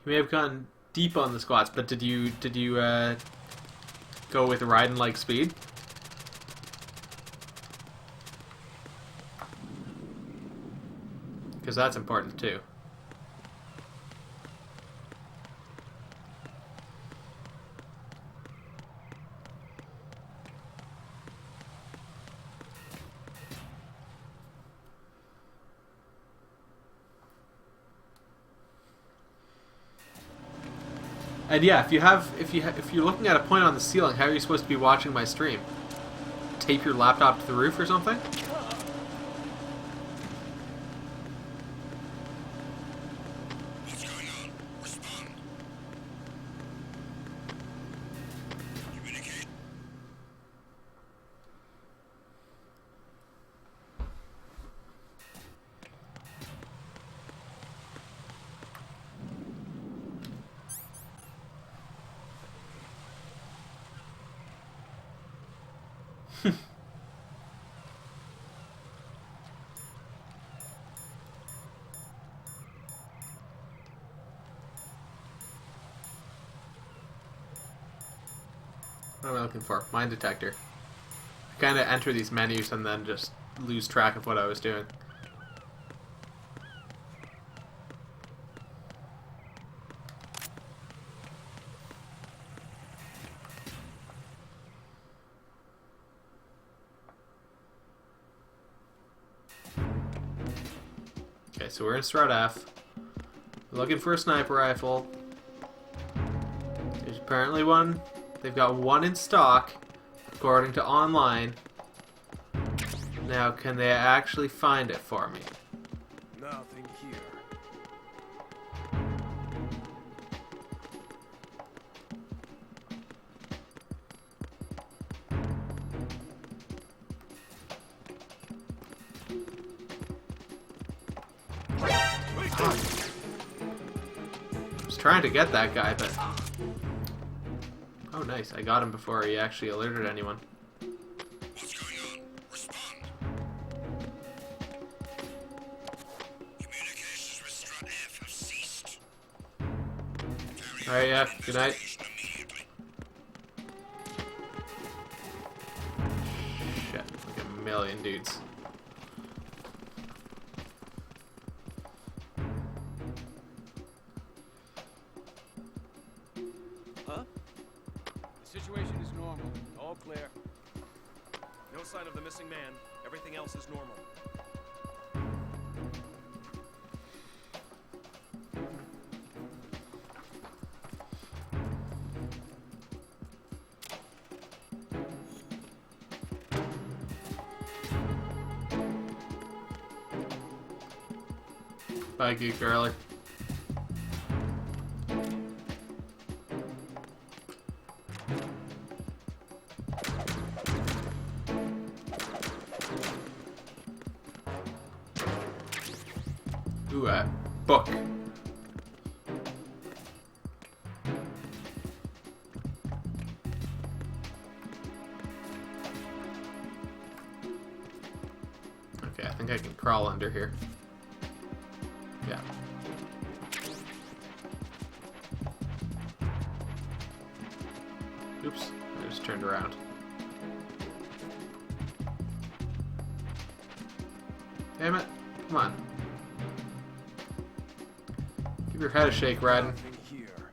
You may have gone deep on the squats, but did you go with Raiden like speed? Because that's important too. And yeah, if you're looking at a point on the ceiling, how are you supposed to be watching my stream? Tape your laptop to the roof or something? What's going on? Respond. Communicate. What am I looking for? Mine detector. I kind of enter these menus and then just lose track of what I was doing. Okay, so we're in Strut F. We're looking for a sniper rifle. There's apparently one. They've got one in stock, according to online. Now, can they actually find it for me? Nothing here. I was trying to get that guy, but... Oh, nice. I got him before he actually alerted anyone. What's going on? Respond. Communications with Strut F have ceased. Alright, yeah. Good night. Immediately. Shit. Like a million dudes. Huh? The situation is normal. All clear. No sign of the missing man. Everything else is normal. Bye, Geek Girly. Ooh, book. Okay, I think I can crawl under here. Yeah. Oops, I just turned around. Damn it. Come on. Give your head a shake, Raiden. Nothing here.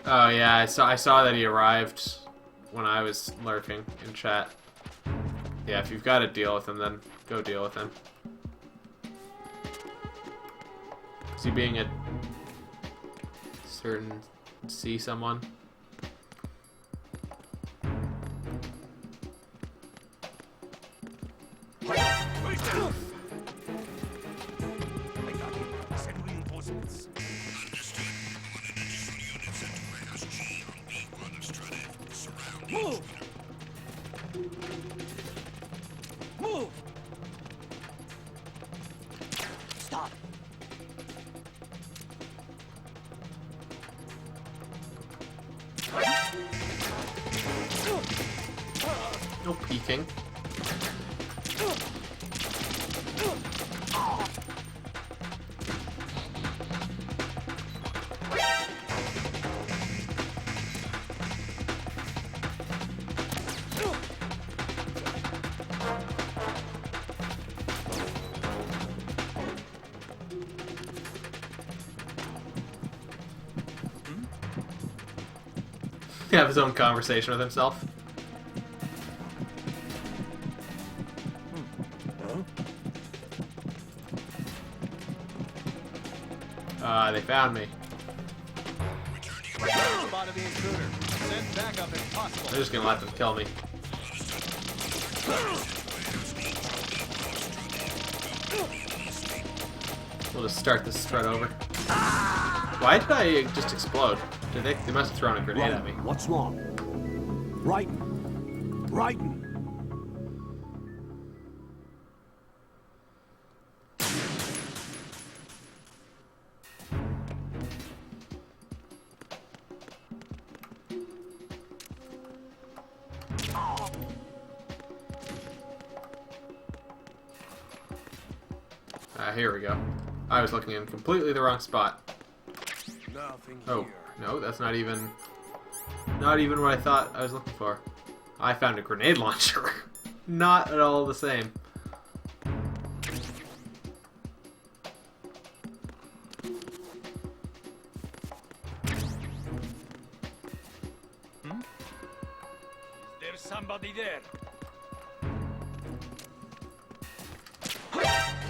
Oh yeah, I saw that he arrived when I was lurking in chat. Yeah, if you've got to deal with him, then go deal with him. Is he being a certain see someone? Wait down! I got you. Send reinforcements. Understood. I want an additional unit sent to Warehouse G on B1 of Strut F. Surround Move! Move! Stop. No peeking. Have his own conversation with himself. They found me. Spotted the intruder. Send backup if possible. They're just gonna let them kill me. We'll just start this strut over. Why did I just explode? Did they must have thrown a grenade at me. What's wrong? Right. Right. Here we go. I was looking in completely the wrong spot. Nothing Oh, here. no, that's not even what I thought I was looking for. I found a grenade launcher. Not at all the same. There's somebody there.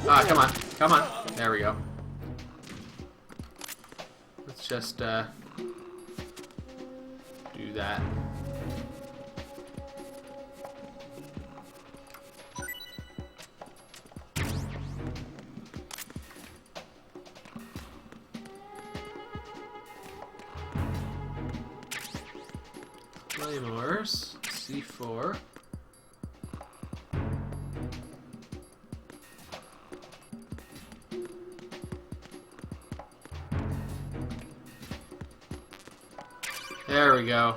Ah, come on. Come on. There we go. Let's just, do that. Claymores. C4. There we go.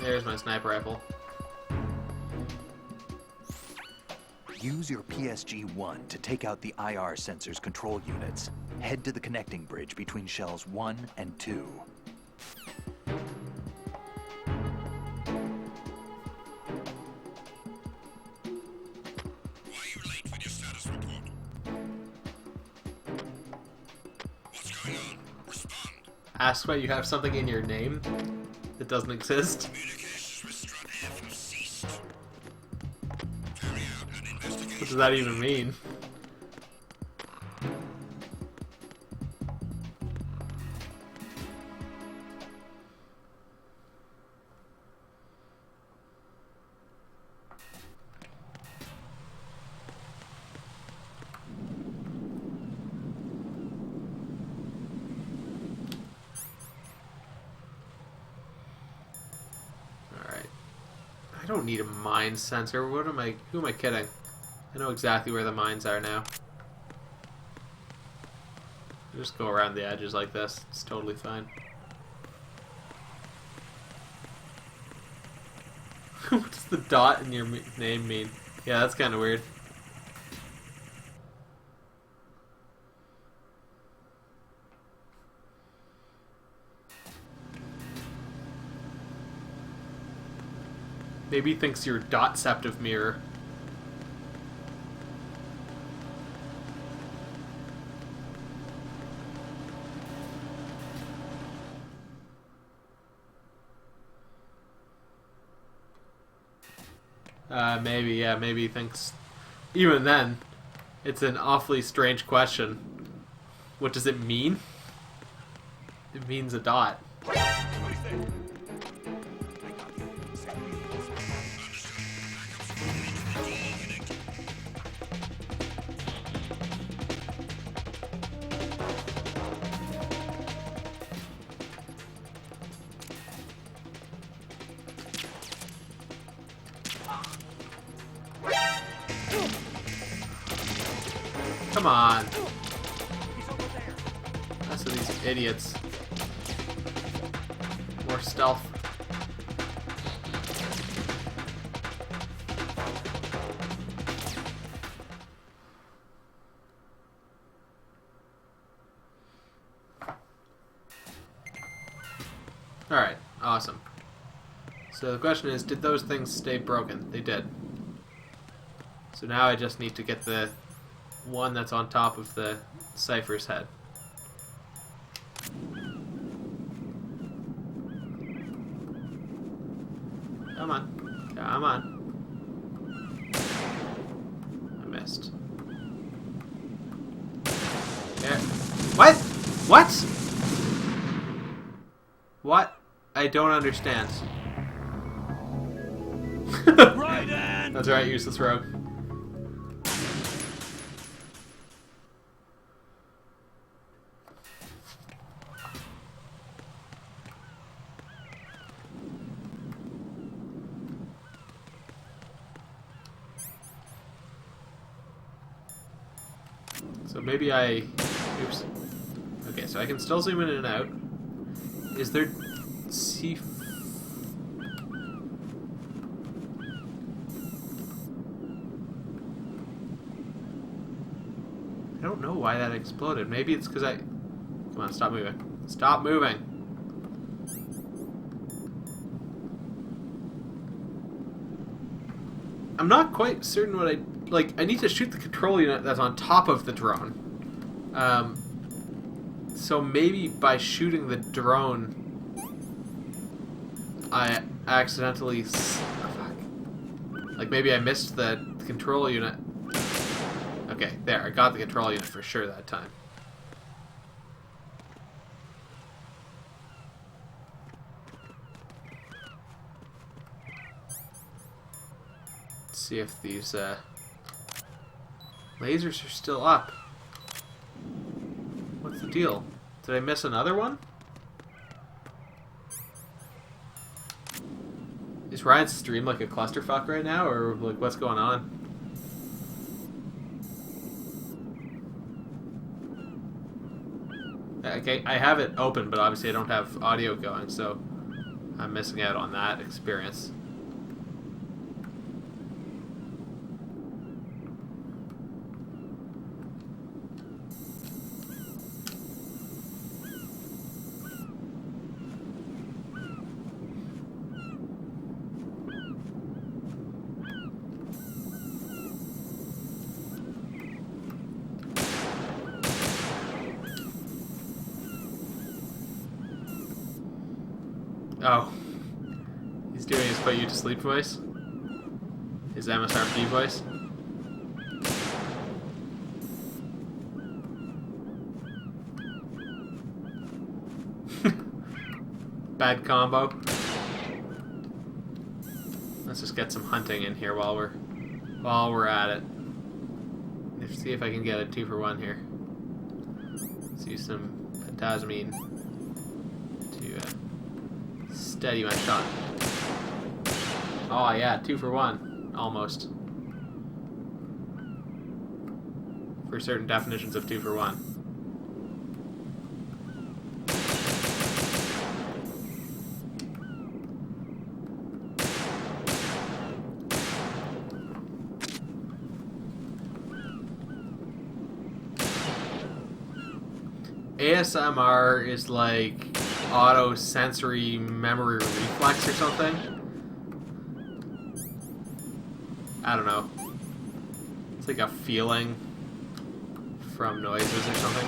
There's my sniper rifle. Use your PSG-1 to take out the IR sensor's control units. Head to the connecting bridge between shells 1 and 2. Why are you late with your status report? What's going on? Respond. Ask why you have something in your name that doesn't exist. Communications with Strut F have ceased. Carry out an investigation. What does that even mean? I don't need a mine sensor. Who am I kidding? I know exactly where the mines are now. Just go around the edges like this. It's totally fine. What does the dot in your name mean? Yeah, that's kind of weird. Maybe he thinks you're dot-ceptive mirror. Maybe, yeah, maybe he thinks... Even then, it's an awfully strange question. What does it mean? It means a dot. Come on. That's of these idiots. More stealth. Alright, awesome. So the question is, did those things stay broken? They did. So now I just need to get the one that's on top of the Cypher's head. Come on. Come on. I missed. There. What? What? What? I don't understand. Raiden! That's right, useless rogue. So maybe I... Oops. Okay, so I can still zoom in and out. Is there... C... I don't know why that exploded. Maybe it's because I... Come on, stop moving. Stop moving! I'm not quite certain what I... Like, I need to shoot the control unit that's on top of the drone. So maybe by shooting the drone, I accidentally... Oh, fuck. Like, maybe I missed the control unit. Okay, there. I got the control unit for sure that time. Let's see if these lasers are still up. What's the deal? Did I miss another one? Is Ryan's stream like a clusterfuck right now, or like what's going on? Okay, I have it open, but obviously I don't have audio going, so I'm missing out on that experience. Oh. He's doing his put you to sleep voice? His MSRP voice? Bad combo. Let's just get some hunting in here while we're at it. Let's see if I can get a 2-for-1 here. Let's use some phantasmine to steady my shot. Oh yeah, 2-for-1. Almost. For certain definitions of 2-for-1. ASMR is like auto sensory memory reflex or something. I don't know. It's like a feeling from noises or something.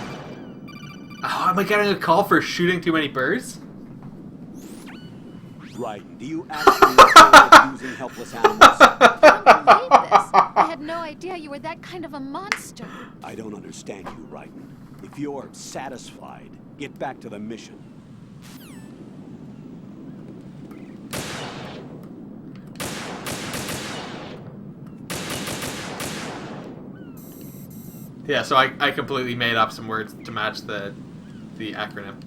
Oh, am I getting a call for shooting too many birds? Raiden, do you actually enjoy abusing helpless animals? I can't believe this. I had no idea you were that kind of a monster. I don't understand you, Raiden. If you're satisfied, get back to the mission. Yeah, so I completely made up some words to match the acronym.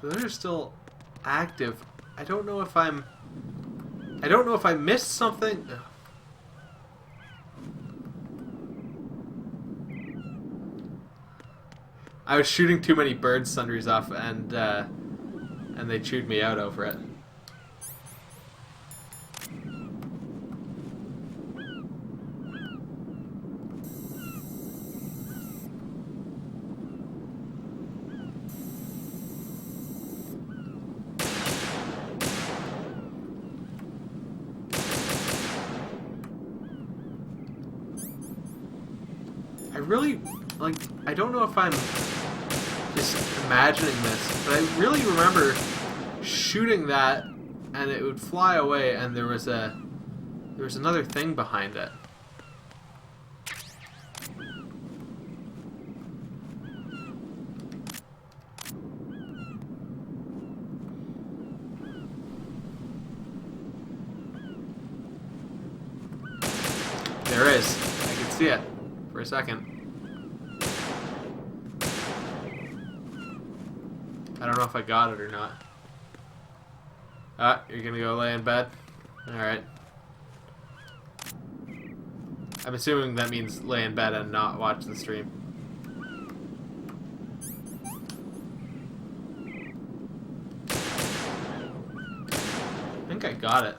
So they're still active. I don't know if I missed something. Ugh. I was shooting too many bird sundries off, and they chewed me out over it. really, like, I don't know if I'm just imagining this, but I really remember shooting that and it would fly away and there was another thing behind it. There is. I can see it for a second. I don't know if I got it or not. Ah, you're gonna go lay in bed? Alright. I'm assuming that means lay in bed and not watch the stream. I think I got it.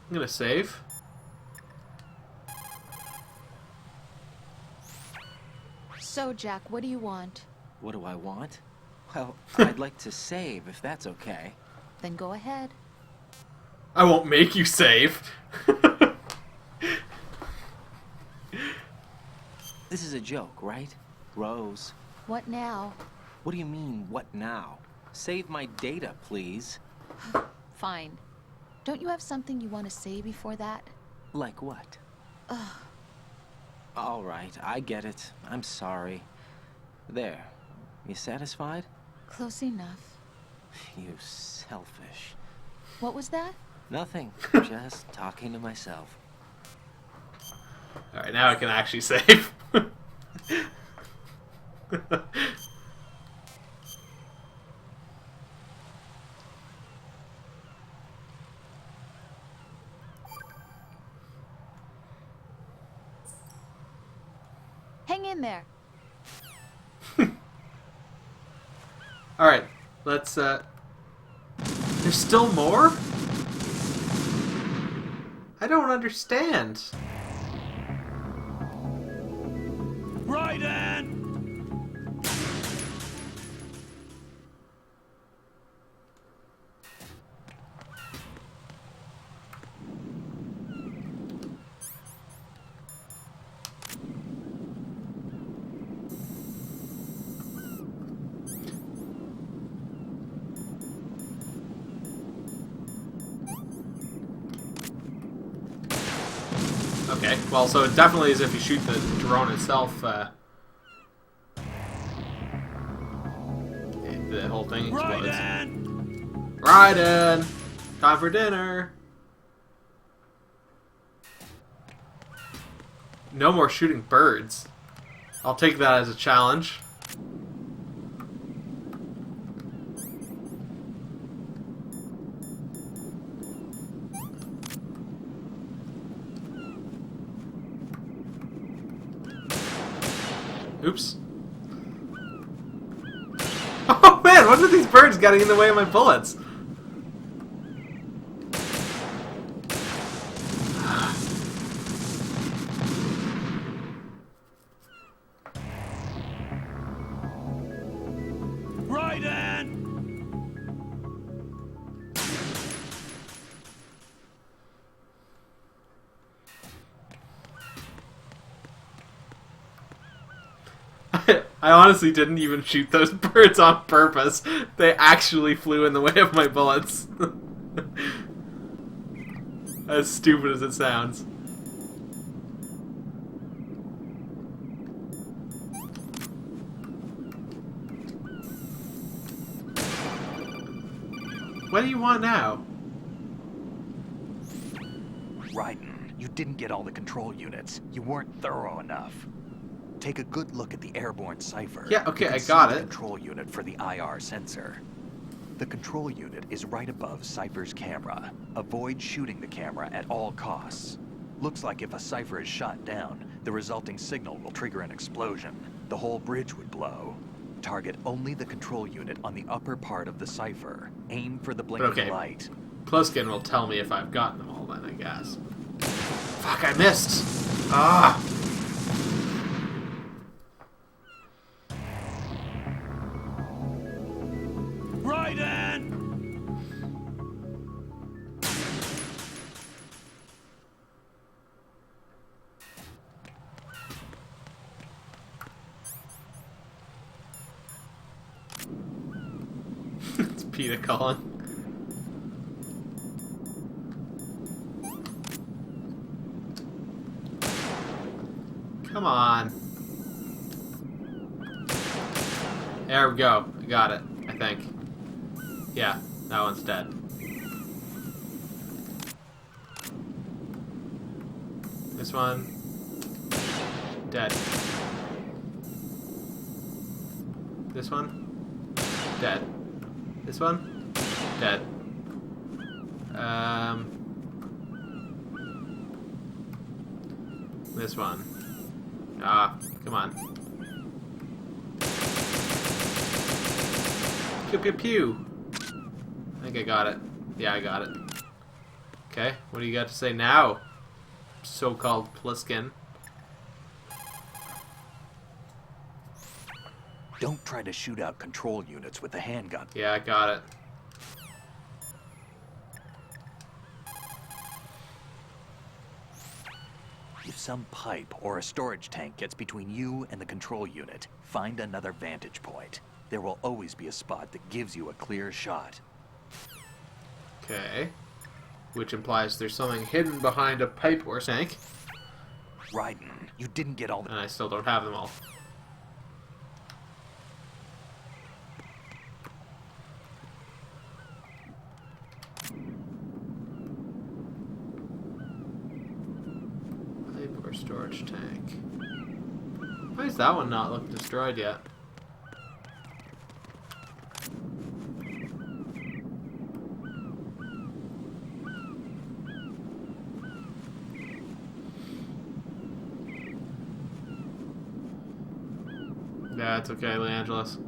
I'm gonna save. So, Jack, what do you want? What do I want? Well, I'd like to save, if that's okay. Then go ahead. I won't make you save. This is a joke, right? Rose. What now? What do you mean, what now? Save my data, please. Fine. Don't you have something you want to say before that? Like what? All right, I get it. I'm sorry. There. You satisfied? Close enough. You selfish. What was that? Nothing. Just talking to myself. Alright, now I can actually save. Hang in there. Alright, let's, there's still more? I don't understand. Raiden! Okay, well, so it definitely is if you shoot the drone itself, the whole thing explodes. Raiden! Raiden! Time for dinner! No more shooting birds. I'll take that as a challenge. Oops. Oh man, what are these birds getting in the way of my bullets? Raiden! I honestly didn't even shoot those birds on purpose. They actually flew in the way of my bullets. As stupid as it sounds. What do you want now? Raiden, you didn't get all the control units. You weren't thorough enough. Take a good look at the airborne cipher. Yeah, okay, You can I see got the it. Control unit for the IR sensor. The control unit is right above Cypher's camera. Avoid shooting the camera at all costs. Looks like if a Cypher is shot down, the resulting signal will trigger an explosion. The whole bridge would blow. Target only the control unit on the upper part of the cipher. Aim for the blinking Okay. light. Pluskin will tell me if I've gotten them all then, I guess. Fuck, I missed! Ah! Raiden! It's Peter calling. Come on. There we go. I got it, I think. Yeah, that one's dead. This one. Dead. This one. Dead. This one. Dead. This one. Ah, come on. Pew pew pew. I think I got it. Yeah, I got it. Okay, what do you got to say now, so-called Pliskin? Don't try to shoot out control units with the handgun. Yeah, I got it. If some pipe or a storage tank gets between you and the control unit, find another vantage point. There will always be a spot that gives you a clear shot. Okay. Which implies there's something hidden behind a pipe or tank, Raiden, you didn't get all the... and I still don't have them all. Pipe or storage tank. Why is that one not looking destroyed yet? Yeah, it's okay, LeAngelis.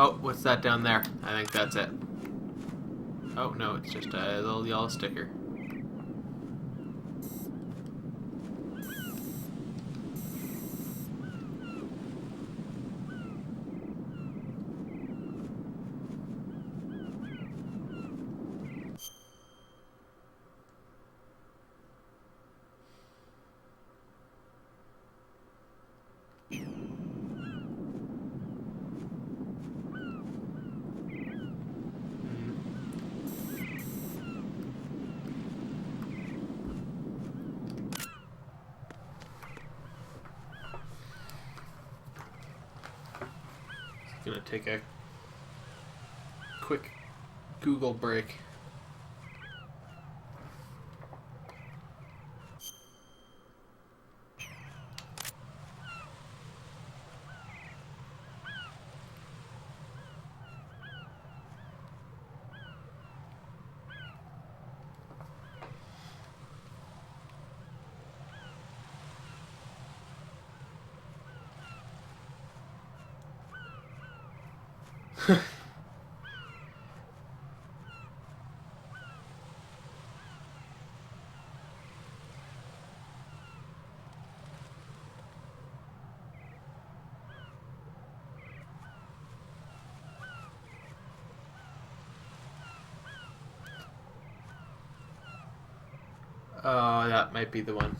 Oh, what's that down there? I think that's it. Oh, no, it's just a little yellow sticker. Gonna take a quick Google break. Oh, that might be the one.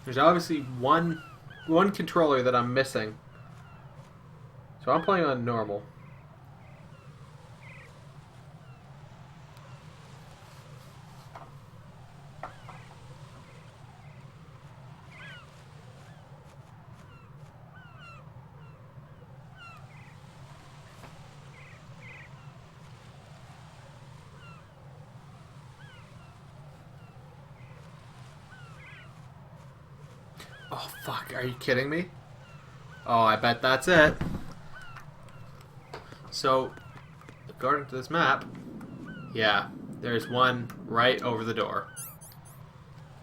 There's obviously one controller that I'm missing. So I'm playing on normal. Oh, fuck. Are you kidding me? Oh, I bet that's it. So, according to this map, yeah, there's one right over the door.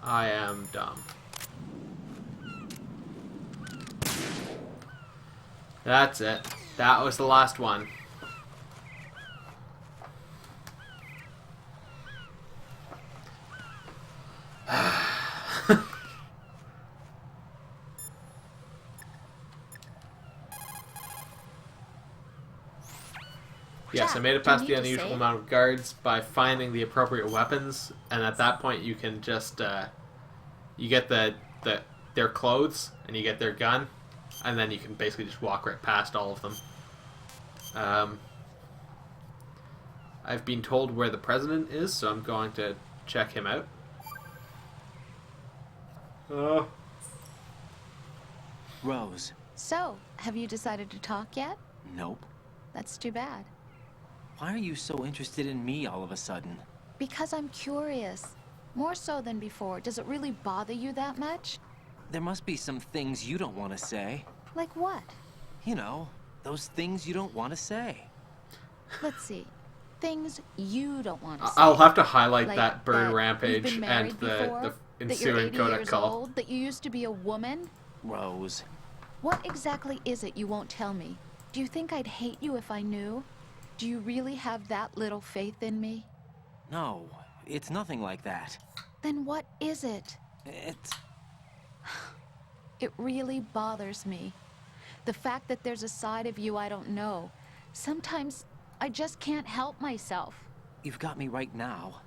I am dumb. That's it. That was the last one. Yes, I made it past the unusual amount of guards by finding the appropriate weapons, and at that point you can just you get their clothes and you get their gun, and then you can basically just walk right past all of them. I've been told where the president is, so I'm going to check him out. Rose. So, have you decided to talk yet? Nope. That's too bad. Why are you so interested in me all of a sudden? Because I'm curious. More so than before. Does it really bother you that much? There must be some things you don't want to say. Like what? You know, those things you don't want to say. Let's see. Things you don't want to say. I'll have to highlight Like that bird you've rampage been and married the before, that you're ensuing 80 Kodak years call. old, that you used to be a woman. Rose. What exactly is it you won't tell me? Do you think I'd hate you if I knew? Do you really have that little faith in me? No, it's nothing like that. Then what is it? It's... It really bothers me. The fact that there's a side of you I don't know. Sometimes I just can't help myself. You've got me right now.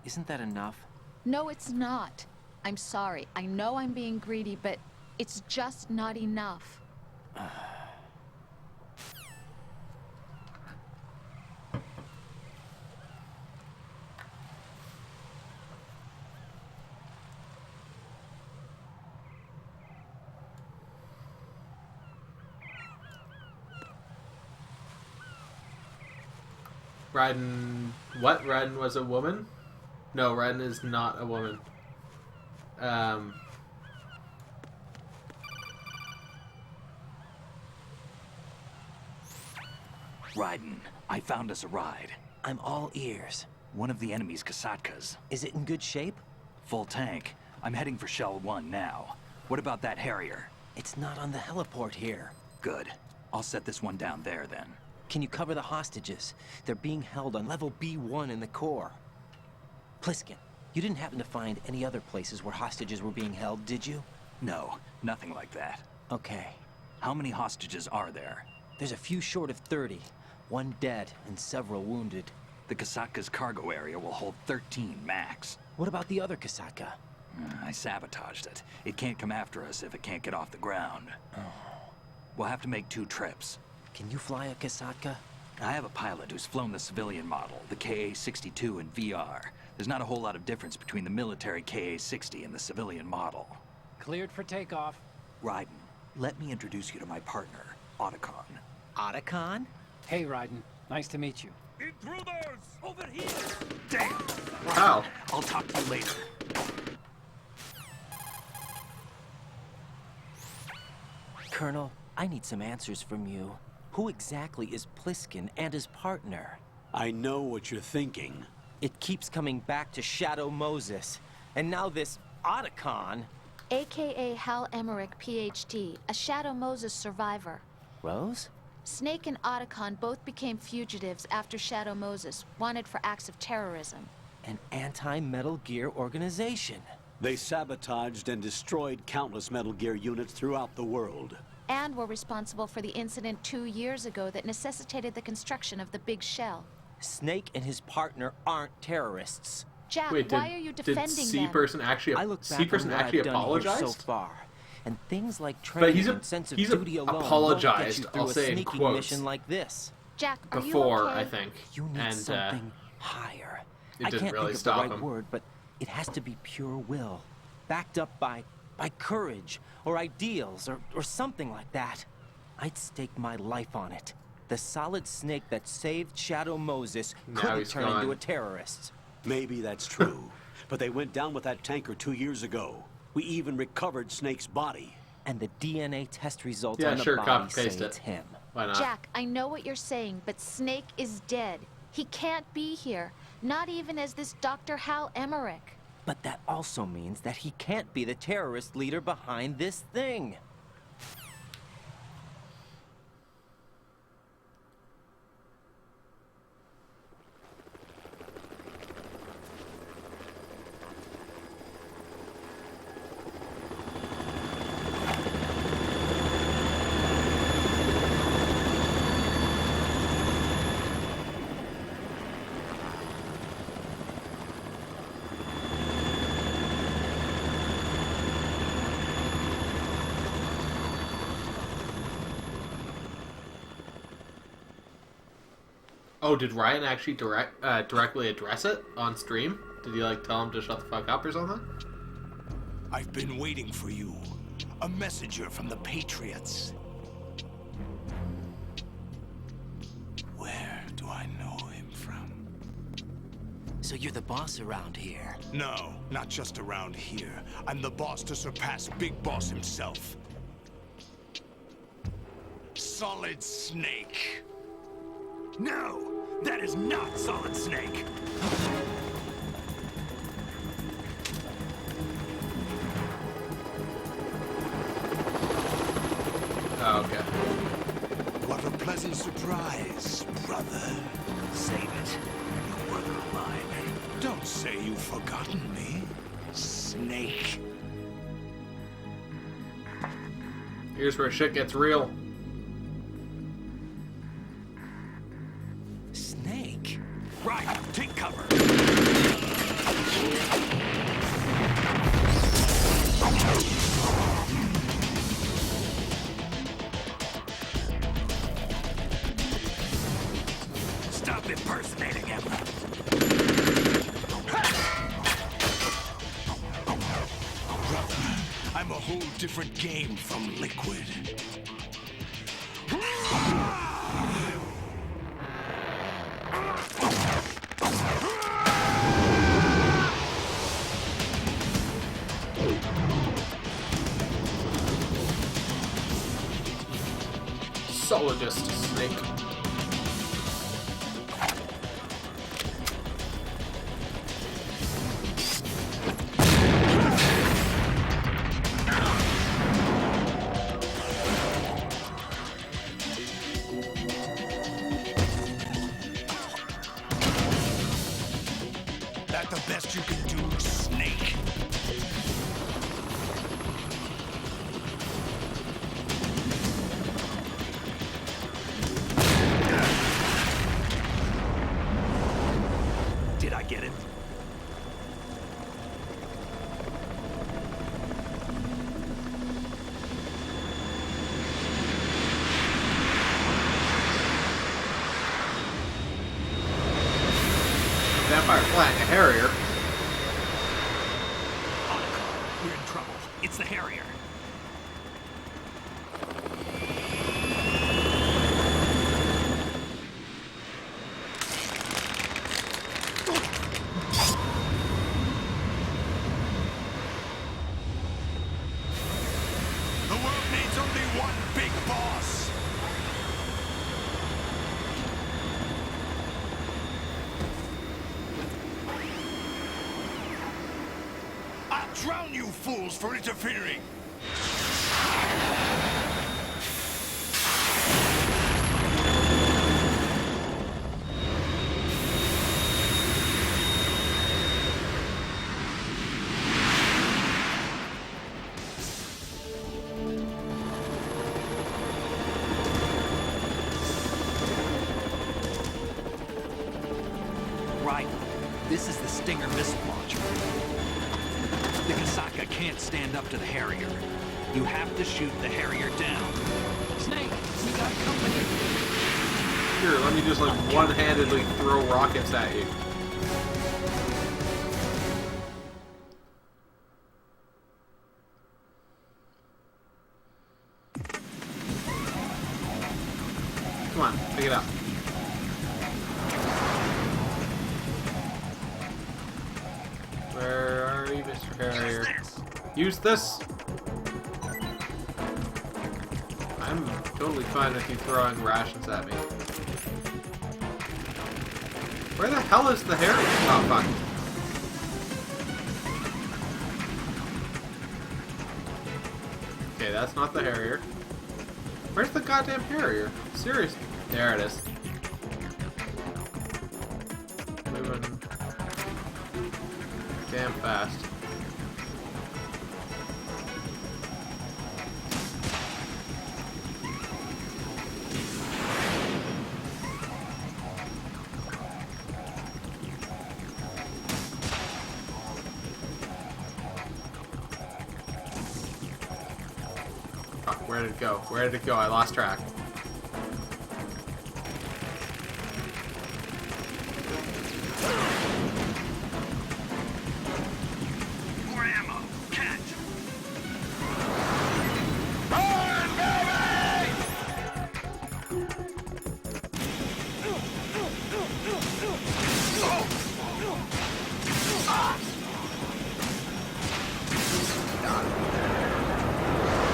Isn't that enough? No, it's not. I'm sorry. I know I'm being greedy, but it's just not enough. Raiden... What? Raiden was a woman? No, Raiden is not a woman. Raiden, I found us a ride. I'm all ears. One of the enemy's Kasatkas. Is it in good shape? Full tank. I'm heading for Shell 1 now. What about that Harrier? It's not on the heliport here. Good. I'll set this one down there then. Can you cover the hostages? They're being held on level B1 in the core. Pliskin, you didn't happen to find any other places where hostages were being held, did you? No, nothing like that. Okay. How many hostages are there? There's a few short of 30. One dead and several wounded. The Kasatka's cargo area will hold 13 max. What about the other Kasatka? I sabotaged it. It can't come after us if it can't get off the ground. We'll have to make 2 trips. Can you fly a Kasatka? I have a pilot who's flown the civilian model, the KA-62 in VR. There's not a whole lot of difference between the military KA-60 and the civilian model. Cleared for takeoff. Raiden, let me introduce you to my partner, Otacon. Otacon? Hey, Raiden. Nice to meet you. Intruders! Over here! Damn! Wow. I'll talk to you later. Colonel, I need some answers from you. Who exactly is Pliskin and his partner? I know what you're thinking. It keeps coming back to Shadow Moses. And now this Otacon. AKA Hal Emmerich, PhD, a Shadow Moses survivor. Rose? Snake and Otacon both became fugitives after Shadow Moses, wanted for acts of terrorism. An anti-Metal Gear organization. They sabotaged and destroyed countless Metal Gear units throughout the world. And were responsible for the incident 2 years ago that necessitated the construction of the Big Shell. Snake and his partner aren't terrorists. Jack, Wait, why are you did defending C them? person actually I look C back on person what actually I've done here apologized? so far, and things like But training and sense of he's duty alone won't get apologized, you through I'll a say in sneaking quotes, mission like this. Jack, are before, you okay? I think. You need And something higher. it I didn't can't really think of stop the right him. word, but it has to be pure will, backed up by courage or ideals or something like that. I'd stake my life on it. The solid snake that saved Shadow Moses Now couldn't he's turn into gone. a terrorist. Maybe that's true, but they went down with that tanker 2 years ago. We even recovered Snake's body. And the DNA test results Yeah, on the sure, body copy say paste it's it. him. Why not? Jack, I know what you're saying, but Snake is dead. He can't be here. Not even as this Dr. Hal Emmerich. But that also means that he can't be the terrorist leader behind this thing. Oh, did Ryan actually directly address it on stream? Did he like tell him to shut the fuck up or something? I've been waiting for you. A messenger from the Patriots. Where do I know him from? So you're the boss around here. No, not just around here. I'm the boss to surpass Big Boss himself. Solid Snake. No, that is not Solid Snake. Oh, okay. What a pleasant surprise, brother. Save it. You brother of mine. Don't say you've forgotten me, Snake. Here's where shit gets real. Snake? Right, take cover. Stop impersonating him. Brother, I'm a whole different game from Liquid. Solidist Snake. That the best you can do, Snake? Did I get it? Vampire flying a Harrier. We're in trouble. It's the Harrier. The world needs only one big boss. I'll drown you fools for interfering. Right. This is the Stinger missile can't stand up to the Harrier. You have to shoot the Harrier down. Snake, we got company. Here, let me just like one-handedly throw rockets at you. Come on, pick it up. Where are you, Mr. Harrier? Use this! I'm totally fine with you throwing rations at me. Where the hell is the Harrier? Oh, fuck. Okay, that's not the Harrier. Where's the goddamn Harrier? Seriously. There it is. Moving damn fast. Fuck, where did it go? Where did it go? I lost track. More ammo. Catch.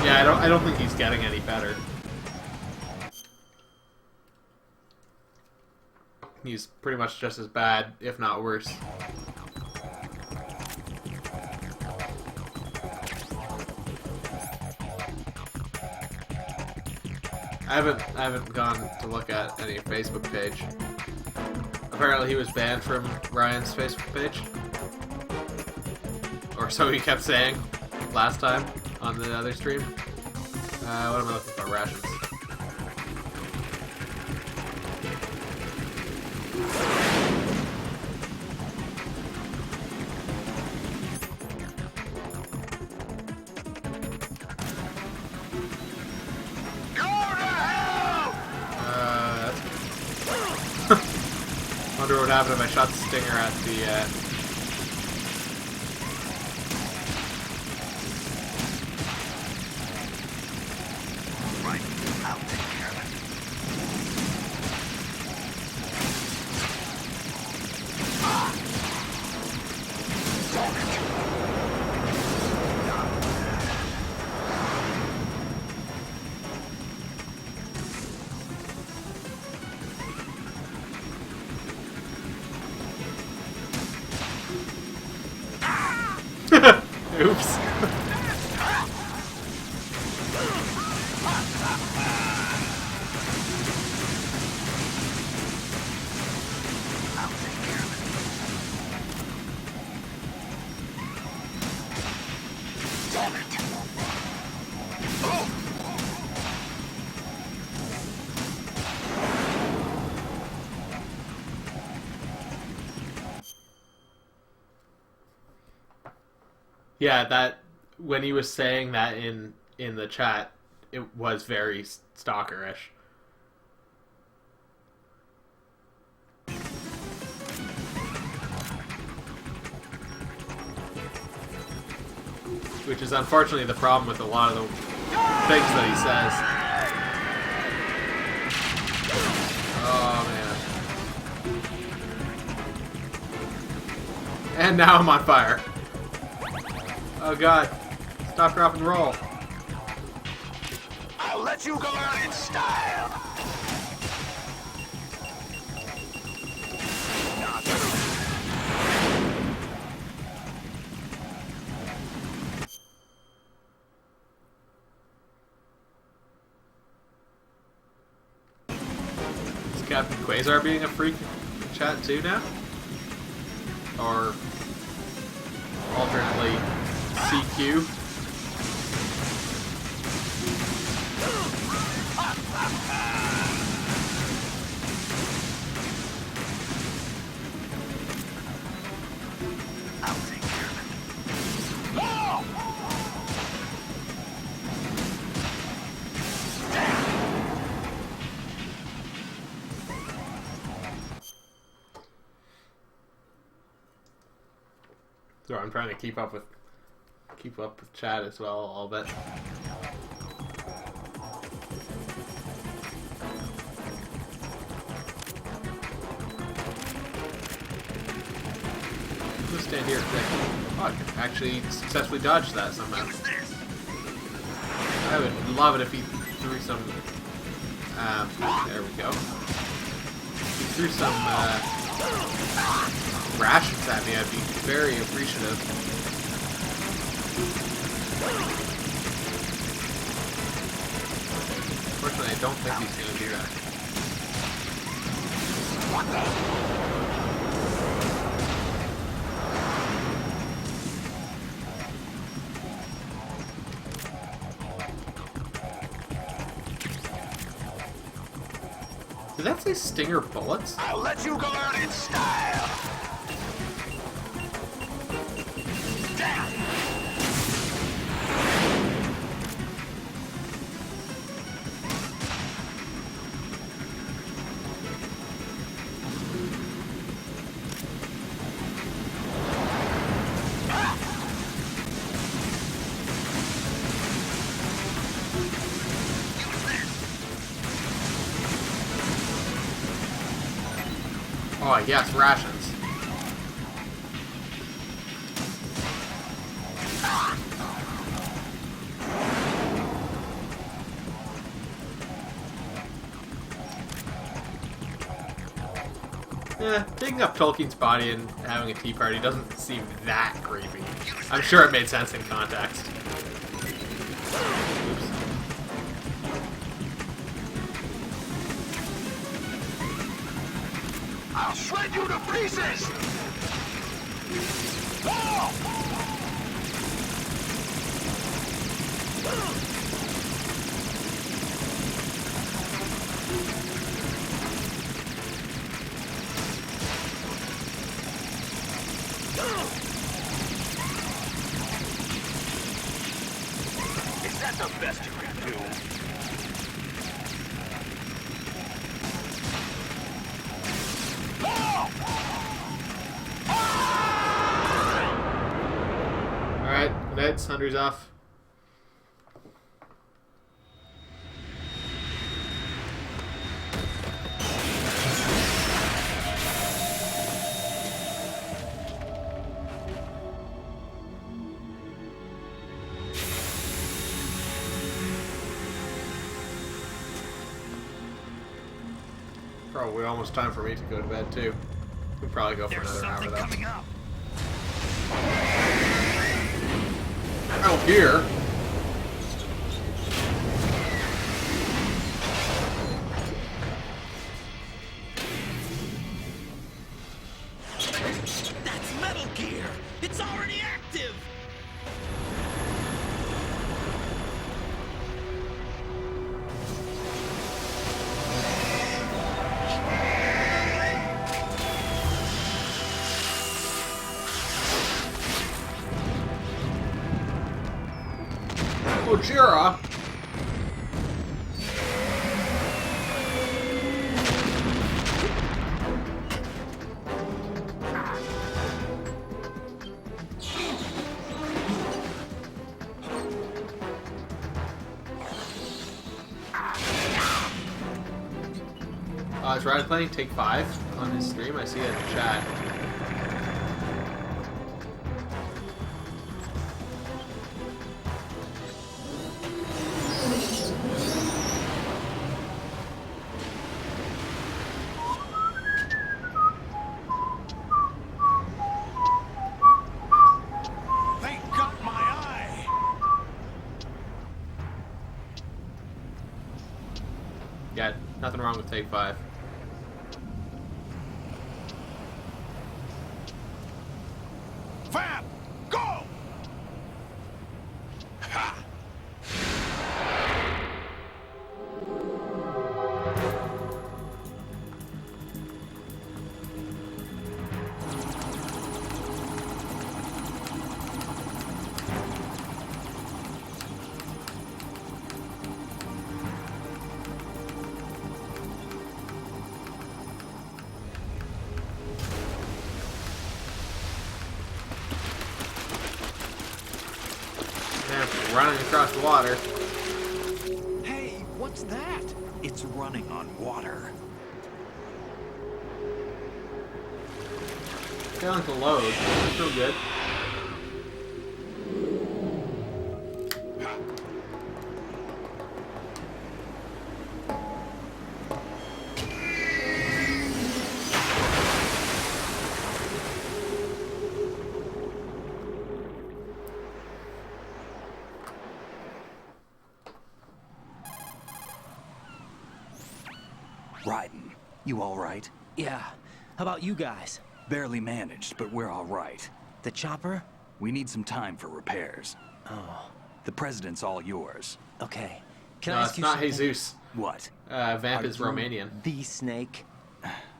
Yeah, I don't think he's getting any better. He's pretty much just as bad, if not worse. I haven't gone to look at any Facebook page. Apparently he was banned from Ryan's Facebook page. Or so he kept saying last time on the other stream. What am I looking for? Rations. Wonder what happened if I shot the stinger at the, Right. I'll take care of it. oops. I'll take care of it. Damn it. Oh! Yeah, that when he was saying that in the chat, it was very stalkerish. Which is unfortunately the problem with a lot of the things that he says. Oh man. And now I'm on fire. Oh god. Stop, drop, and roll. I'll let you go out in style. Is Captain Quasar being a freak in chat too now? Or alternately CQ? I'll take care of it. I'm trying to keep up with chat as well a little bit. Let's stand here quick. Oh, I can actually successfully dodge that somehow. I would love it if he threw some. There we go. If he threw some rations at me, I'd be very appreciative. Unfortunately, I don't think he's going to do that. Did that say Stinger bullets? I'll let you go out in style. Down. Oh yes, rations. Digging up Tolkien's body and having a tea party doesn't seem that creepy. I'm sure it made sense in context. Oops. I'll shred you to pieces! Oh! Is that the best you can do? Alright, good night, Sundry's off. Probably almost time for me to go to bed too. We'll probably go for There's another hour something though. coming up. Out here. That's Metal Gear! It's already active! Gojira. Is Ryan playing Take 5 on his stream? I see it in the chat. They got my eye! Yeah, nothing wrong with Take 5. Fab! Go! Ha! Vamp's running across the water. Hey, what's that? It's running on water. Failing to load. That's no good. Raiden, you all right? Yeah. How about you guys? Barely managed, but we're all right. The chopper? We need some time for repairs. Oh, The president's all yours. okay. Can No, I ask it's you not something? Jesus. What? Vamp Are is you Romanian, The Snake?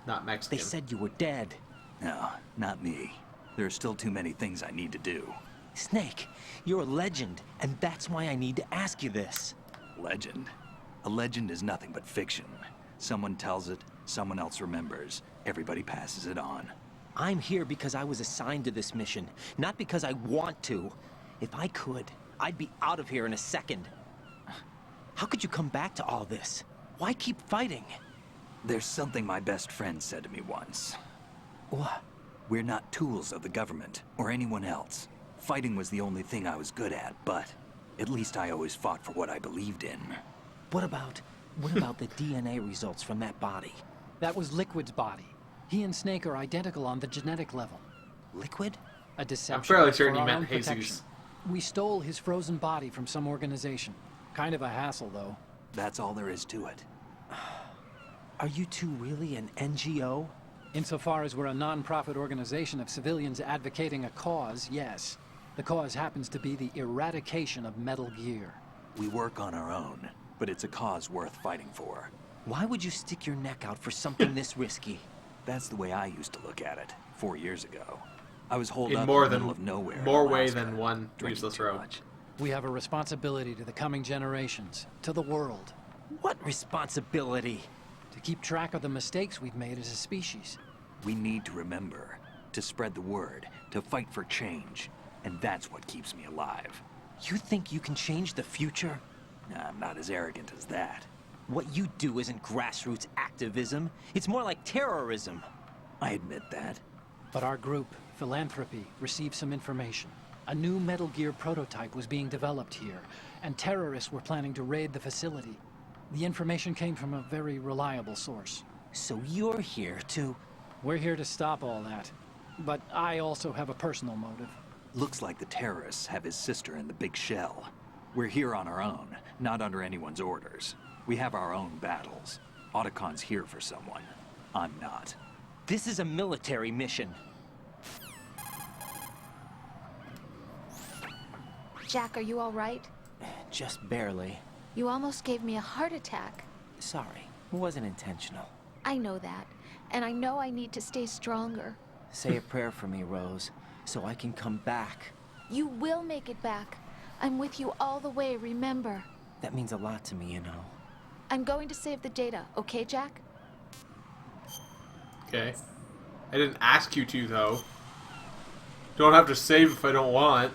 not They Mexican. said you were dead. No, not me. There are still too many things I need to do. Snake, you're a legend, and that's why I need to ask you this. Legend. A legend is nothing but fiction. Someone tells it, someone else remembers. Everybody passes it on. I'm here because I was assigned to this mission, not because I want to. If I could, I'd be out of here in a second. How could you come back to all this? Why keep fighting? There's something my best friend said to me once. What? We're not tools of the government or anyone else. Fighting was the only thing I was good at, but at least I always fought for what I believed in. What about the DNA results from that body? That was Liquid's body. He and Snake are identical on the genetic level. Liquid? A deception. I'm fairly certain for he our meant own protection. Jesus. We stole his frozen body from some organization. Kind of a hassle, though. That's all there is to it. Are you two really an NGO? Insofar as we're a non-profit organization of civilians advocating a cause, yes. The cause happens to be the eradication of Metal Gear. We work on our own, but it's a cause worth fighting for. Why would you stick your neck out for something this risky? That's the way I used to look at it 4 years ago. I was holed In up more in the than middle of nowhere. in more way Alaska, than one drinking useless too road. much. We have a responsibility to the coming generations, to the world, What responsibility? to keep track of the mistakes we've made as a species. We need to remember, to spread the word, to fight for change. And that's what keeps me alive. You think you can change the future? I'm not as arrogant as that. What you do isn't grassroots activism. It's more like terrorism. I admit that. But our group, Philanthropy, received some information. A new Metal Gear prototype was being developed here, and terrorists were planning to raid the facility. The information came from a very reliable source. So you're here to... We're here to stop all that. But I also have a personal motive. Looks like the terrorists have his sister in the big shell. We're here on our own, not under anyone's orders. We have our own battles. Otacon's here for someone. I'm not. This is a military mission. Jack, are you all right? Just barely. You almost gave me a heart attack. Sorry, it wasn't intentional. I know that, and I know I need to stay stronger. Say a prayer for me, Rose, so I can come back. You will make it back. I'm with you all the way, remember. That means a lot to me, you know. I'm going to save the data, okay, Jack? Okay. I didn't ask you to, though. Don't have to save if I don't want.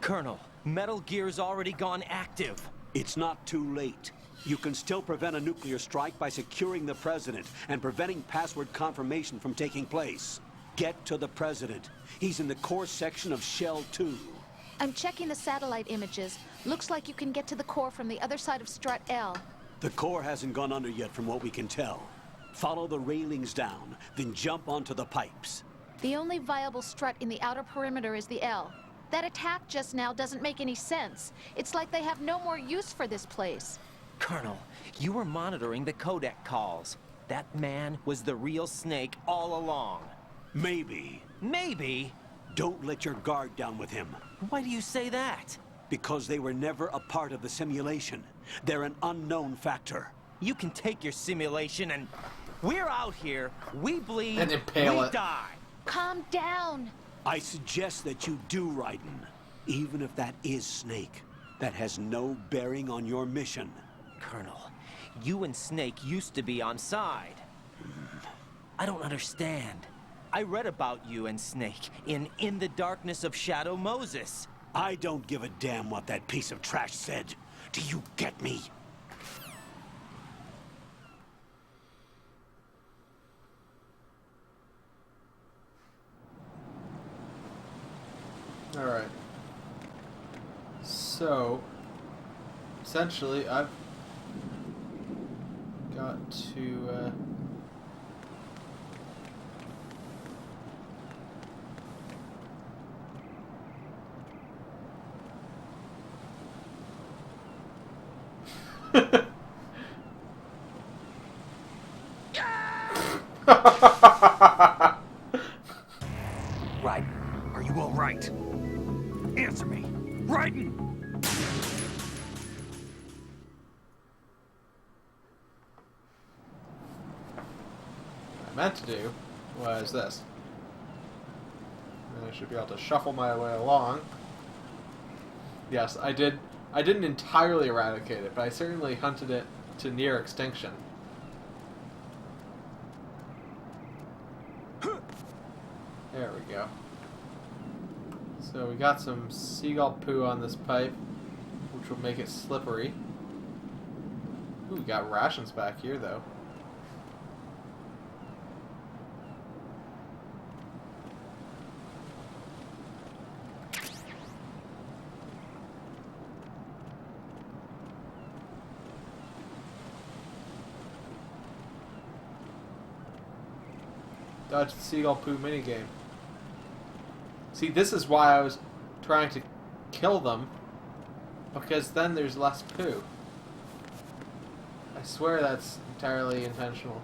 Colonel, Metal Gear's already gone active. It's not too late. You can still prevent a nuclear strike by securing the president and preventing password confirmation from taking place. Get to the president. He's in the core section of Shell 2. I'm checking the satellite images. Looks like you can get to the core from the other side of Strut L. The core hasn't gone under yet from what we can tell. Follow the railings down, then jump onto the pipes. The only viable strut in the outer perimeter is the L. That attack just now doesn't make any sense. It's like they have no more use for this place. Colonel, you were monitoring the codec calls. That man was the real Snake all along. Maybe. Maybe? Don't let your guard down with him. Why do you say that? Because they were never a part of the simulation. They're an unknown factor. You can take your simulation and... We're out here, we bleed, And impale we it. die. Calm down. I suggest that you do, Raiden. Even if that is Snake. That has no bearing on your mission. Colonel. You and Snake used to be on side. I don't understand. I read about you and Snake in the Darkness of Shadow Moses. I don't give a damn what that piece of trash said. Do you get me? Alright. So, essentially, I've got to, Raiden, are you all right? Answer me. Raiden! What I meant to do was this. And I should be able to shuffle my way along. Yes, I didn't entirely eradicate it, but I certainly hunted it to near extinction. There we go. So we got some seagull poo on this pipe, which will make it slippery. Ooh, we got rations back here, though. Dodge the seagull poo minigame. See, this is why I was trying to kill them, because then there's less poo. I swear that's entirely intentional.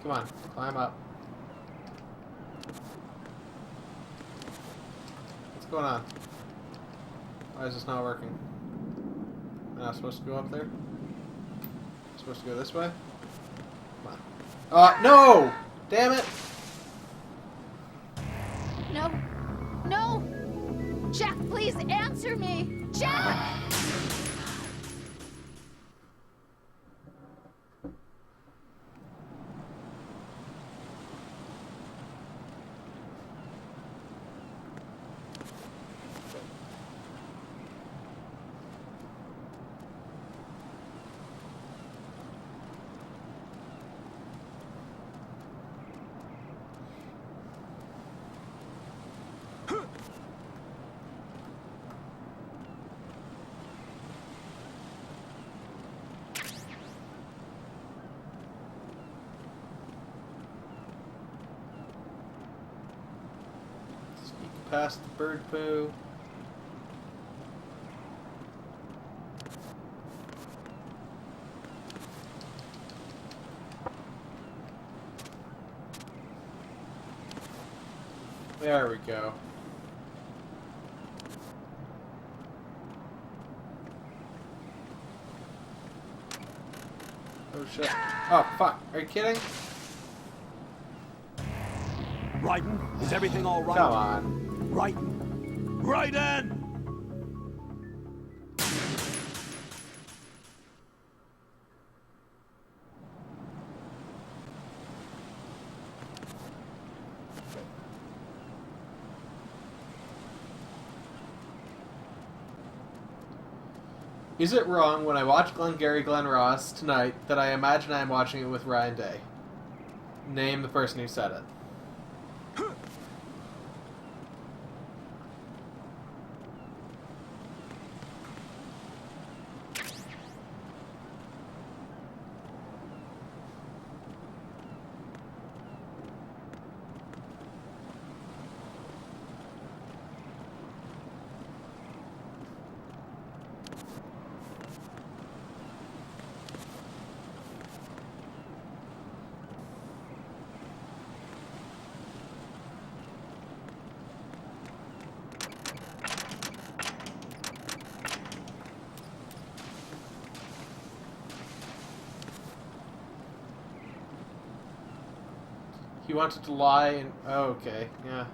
Come on, climb up. What's going on? Why is this not working? Am I not supposed to go up there? Am I supposed to go this way? Come on. No! Damn it! No. No! Jack, please answer me! Jack! Past the bird poo. There we go. Oh shit. Oh fuck. Are you kidding? Raiden, is everything all right? Come on. Raiden! Raiden! Is it wrong when I watch Glengarry Glen Ross tonight that I imagine I am watching it with Ryan Day? Name the person who said it. He wanted to lie and... Oh, okay, yeah.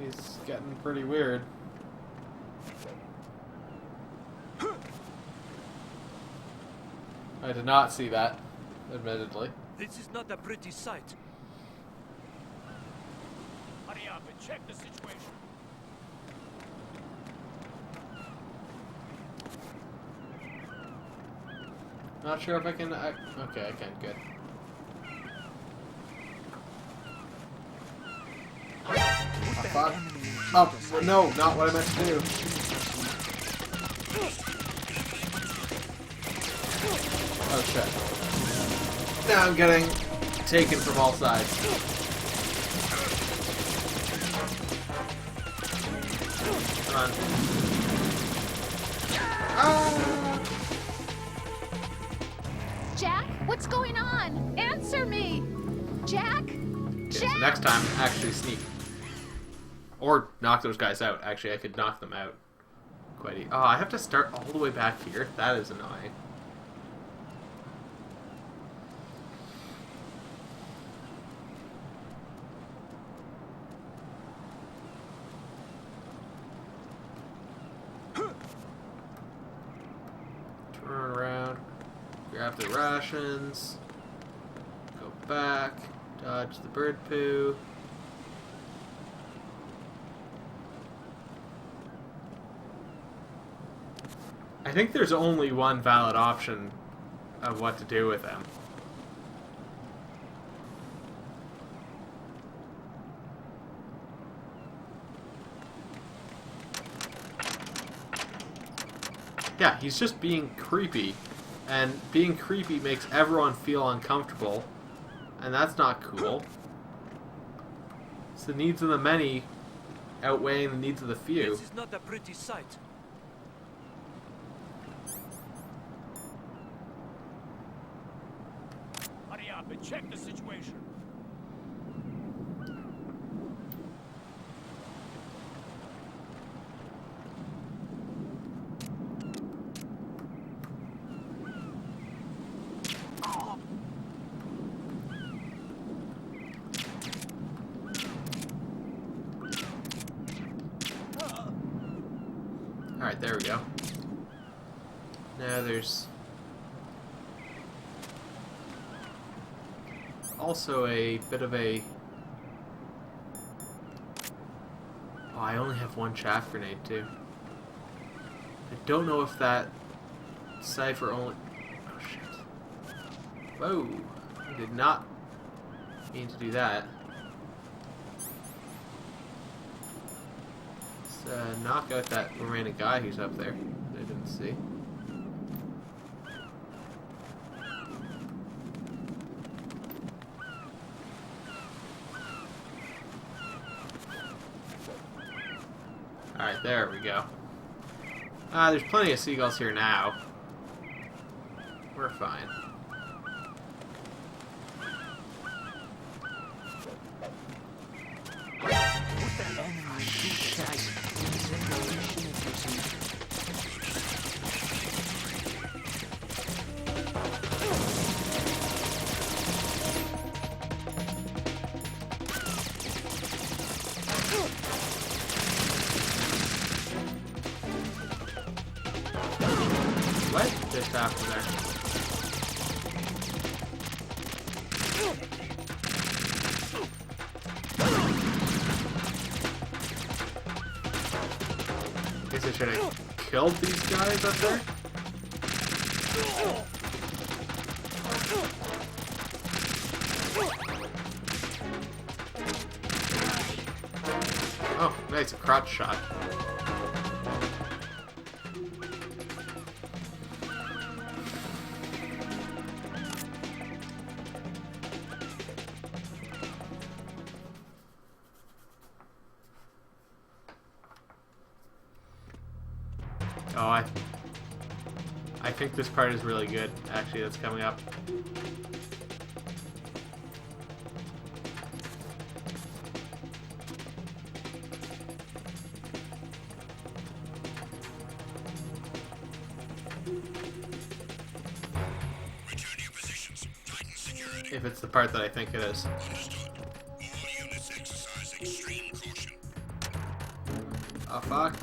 He's getting pretty weird. I did not see that, admittedly. This is not a pretty sight. Hurry up and check the situation. Not sure if I can. Okay, I can. Good. Oh, fuck. Oh, no, not what I meant to do. Oh, shit. Now I'm getting taken from all sides. Run. Oh! Jack, what's going on? Answer me! Jack? Okay, Jack! so next time, actually sneak. Or knock those guys out. Actually, I could knock them out. Quite easy. Oh, I have to start all the way back here? That is annoying. Turn around. Grab the rations. Go back. Dodge the bird poo. I think there's only one valid option of what to do with them. Yeah, he's just being creepy. And being creepy makes everyone feel uncomfortable. And that's not cool. It's the needs of the many outweighing the needs of the few. This is not a pretty sight. Hurry up and check the situation. Alright, there we go. Now there's also a bit of a... Oh, I only have one chaff grenade too. I don't know if that cipher only... Oh shit. Whoa! I did not mean to do that. Knock out that remaining guy who's up there that I didn't see. Alright, there we go. There's plenty of seagulls here now. We're fine. What just happened there? Guess I should have killed these guys up there? Oh, nice, a crotch shot. Oh, I think this part is really good, actually, that's coming up. Return to your positions. Tighten security. If it's the part that I think it is. Understood. All units exercise extreme caution. Oh fuck.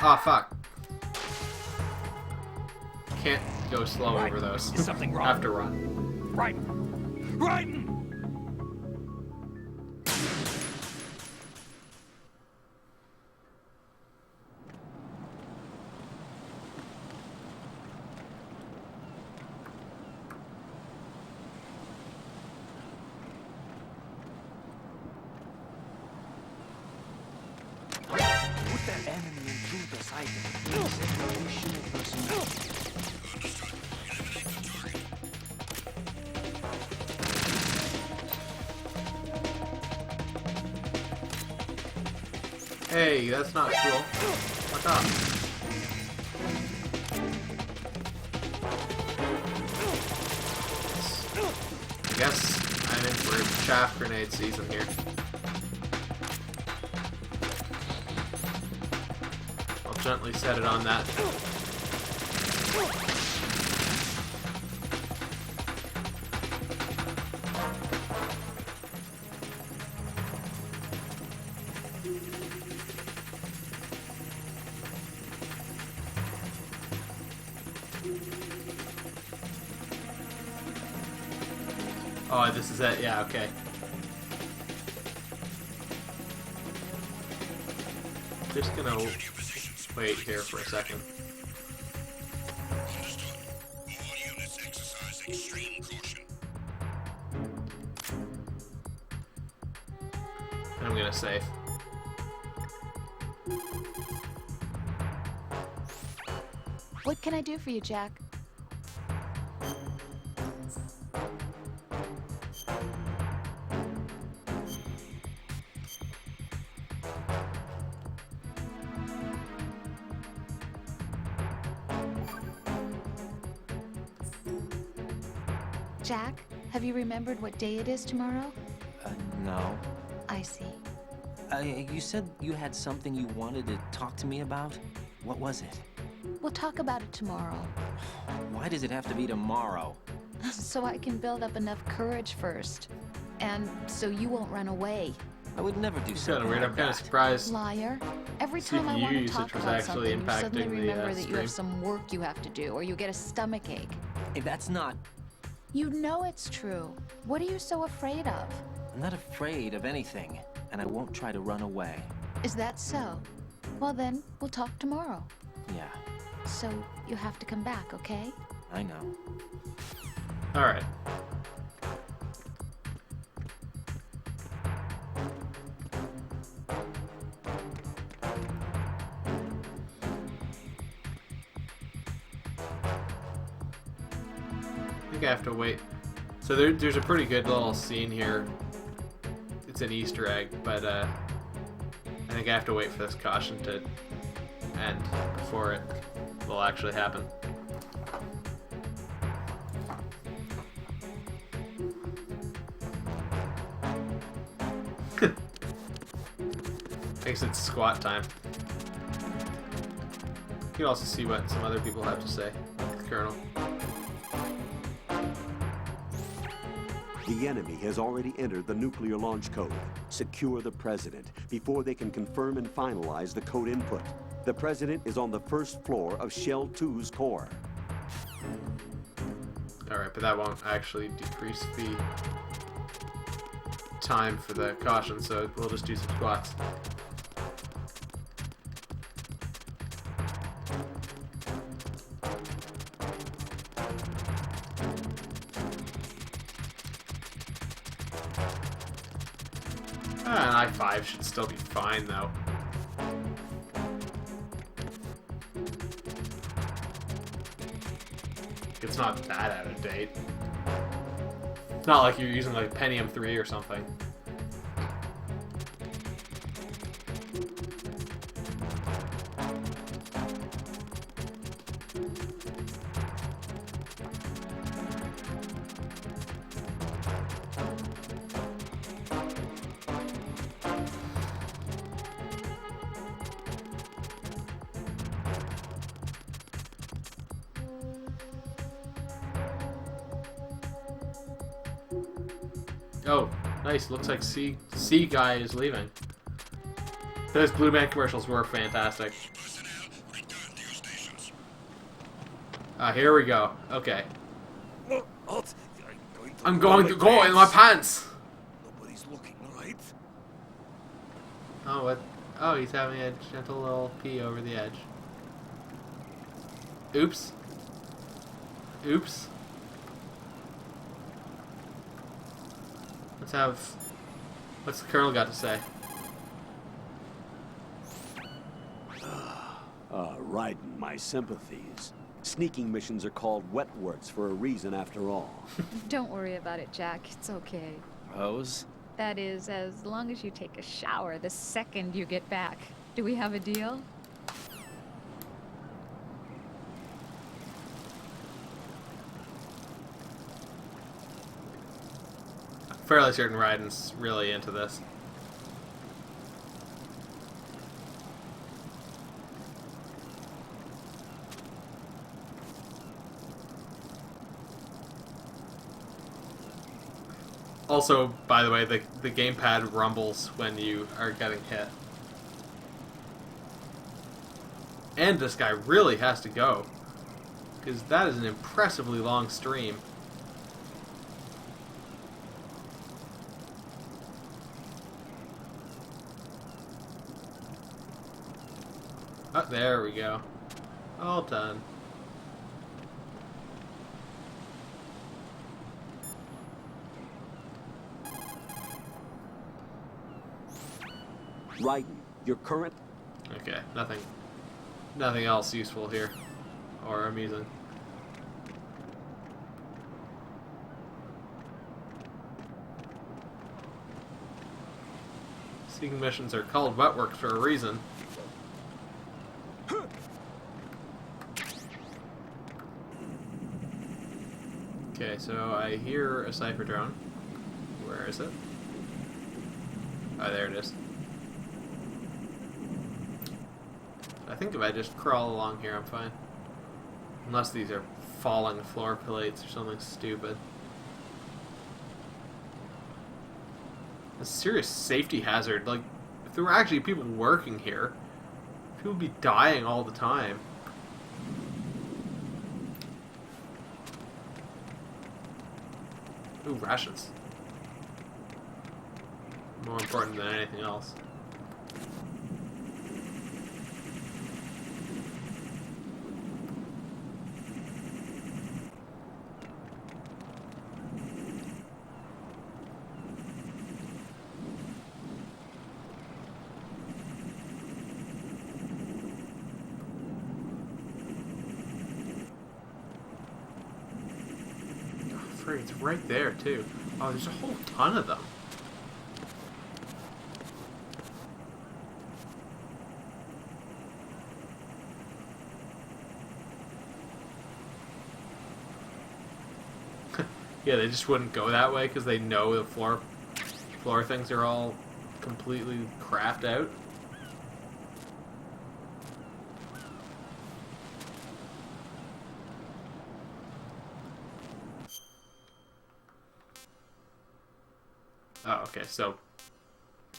Oh fuck. Can't go slow over those. Is something wrong? Have to run. Raiden! Raiden! Put that enemy into the site. Evolution of personality. Hey, that's not cool. Fuck off. I guess I'm in for chaff grenade season here. I'll gently set it on that. Oh, this is it. Yeah, okay. Just gonna wait here for a second. Understood. All units exercise extreme caution. I'm gonna save. What can I do for you, Jack? Jack, have you remembered what day it is tomorrow? No. I see. You said you had something you wanted to talk to me about? What was it? We'll talk about it tomorrow. Why does it have to be tomorrow? So I can build up enough courage first. And so you won't run away. I would never do It's kind something of weird. I'm like kind of that. surprised. Liar. Every time I want CPU to usage talk was about actually something, you suddenly impacting the, remember that you stream. have some work you have to do, or you get a stomach ache. Hey, that's not... You know it's true. What are you so afraid of? I'm not afraid of anything, and I won't try to run away. Is that so? Well then, we'll talk tomorrow. Yeah, So you have to come back, okay? I know. Alright. I think I have to wait. So there's a pretty good little scene here. It's an Easter egg, but I think I have to wait for this caution to end before it will actually happen. I guess it's squat time. You can also see what some other people have to say, like the Colonel. The enemy has already entered the nuclear launch code. Secure the president before they can confirm and finalize the code input. The president is on the first floor of Shell 2's core. Alright, but that won't actually decrease the time for the caution, so we'll just do some squats. An I-5 should still be fine, though. It's not that out of date. It's not like you're using like Pentium 3 or something. Oh, nice. Looks like C guy is leaving. Those Blue Man commercials were fantastic. Personnel, return to your stations. Here we go. Okay. No, halt! I'm going to go in my pants! Nobody's looking, right? Oh, what? Oh, he's having a gentle little pee over the edge. Oops. Oops. Let's have... What's the Colonel got to say? Raiden, my sympathies. Sneaking missions are called wet works for a reason after all. Don't worry about it, Jack. It's okay. Rose? That is, as long as you take a shower the second you get back. Do we have a deal? I'm fairly certain Raiden's really into this. Also, by the way, the gamepad rumbles when you are getting hit. And this guy really has to go. Because that is an impressively long stream. Oh, there we go. All done. Raiden, your current... Okay, nothing else useful here. Or amusing. Sneaking missions are called wet works for a reason. Okay, so I hear a Cypher drone. Where is it? Oh, there it is. I think if I just crawl along here, I'm fine. Unless these are falling floor plates or something stupid. A serious safety hazard. Like, if there were actually people working here, people would be dying all the time. Ooh, rations. More important than anything else. It's right there, too. Oh, there's a whole ton of them. Yeah, they just wouldn't go that way because they know the floor things are all completely crapped out. Oh, okay, so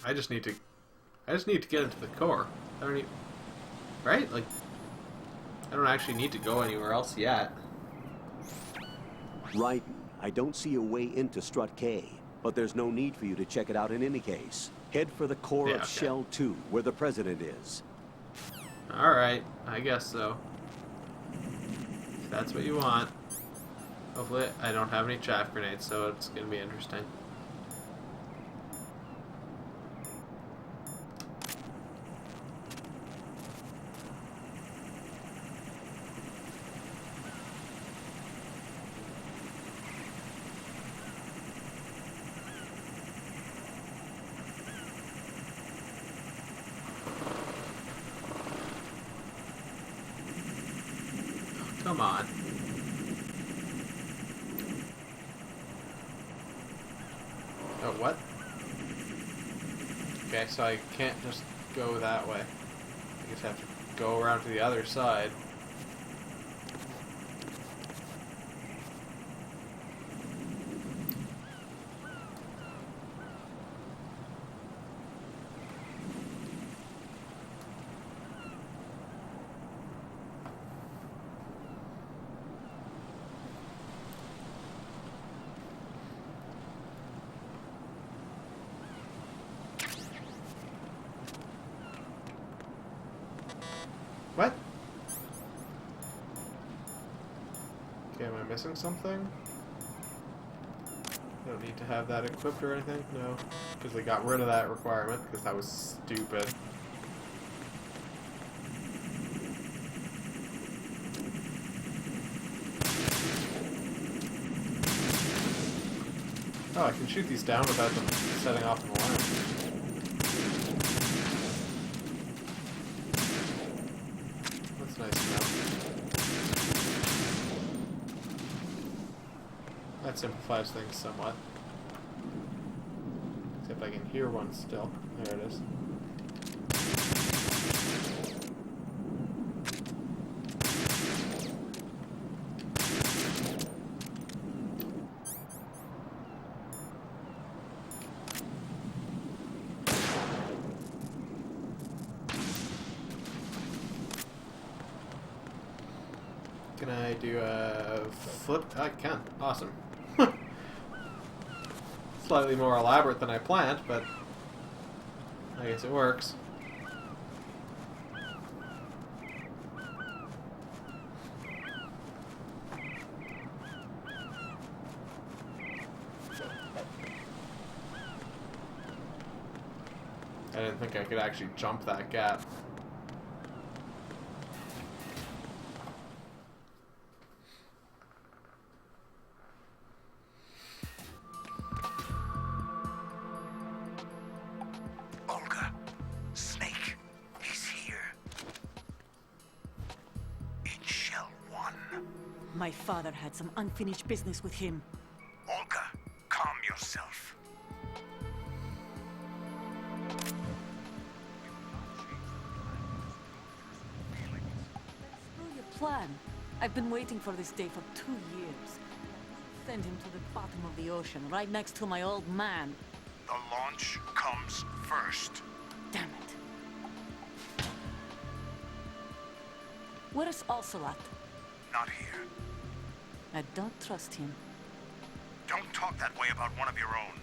I just need to get into the core. I don't need, right? Like, I don't actually need to go anywhere else yet. Raiden, I don't see a way into Strut K, but there's no need for you to check it out in any case. Head for the core of Shell 2, where the President is. Alright, I guess so. If that's what you want. Hopefully, I don't have any chaff grenades, so it's gonna be interesting. Come on. Oh, what? Okay, so I can't just go that way. I just have to go around to the other side. What? Okay, am I missing something? I don't need to have that equipped or anything? No. Because they got rid of that requirement, because that was stupid. Oh, I can shoot these down without them setting off an alarm. That's nice to know. That simplifies things somewhat. Except I can hear one still. There it is. Can I do a flip? I can. Awesome. Slightly more elaborate than I planned, but I guess it works. I didn't think I could actually jump that gap. Olga, Snake, he's here. In Shell 1. My father had some unfinished business with him. Olga, calm yourself. Screw your plan. I've been waiting for this day for 2 years. Send him to the bottom of the ocean, right next to my old man. The launch comes first. Damn it. Where's Ocelot? Not here. I don't trust him. Don't talk that way about one of your own.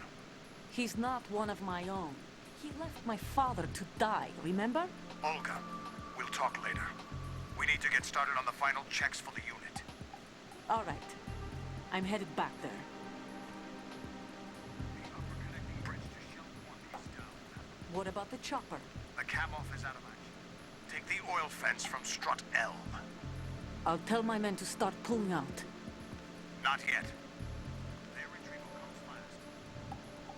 He's not one of my own. He left my father to die, remember? Olga, we'll talk later. We need to get started on the final checks for the unit. All right. I'm headed back there. The upper connecting bridge to Shell 1 is down. What about the chopper? The cam-off is out of action. Take the oil fence from Strut L. I'll tell my men to start pulling out. Not yet. Their retrieval comes last.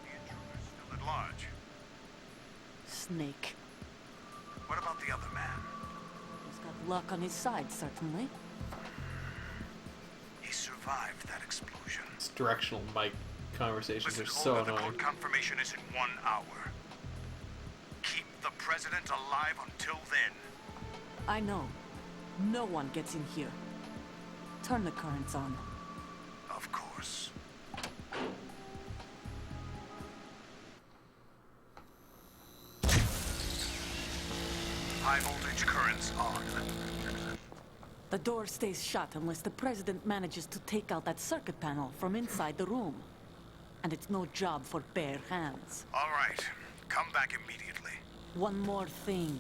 The intruder's still at large. Snake. What about the other man? He's got luck on his side, certainly. He survived that explosion. These directional mic conversations Listen, are so Olga, the annoying. code confirmation is in 1 hour. Keep the president alive until then. I know. No one gets in here. Turn the currents on. Of course. High voltage currents on. The door stays shut unless the president manages to take out that circuit panel from inside the room. And it's no job for bare hands. All right. Come back immediately. One more thing.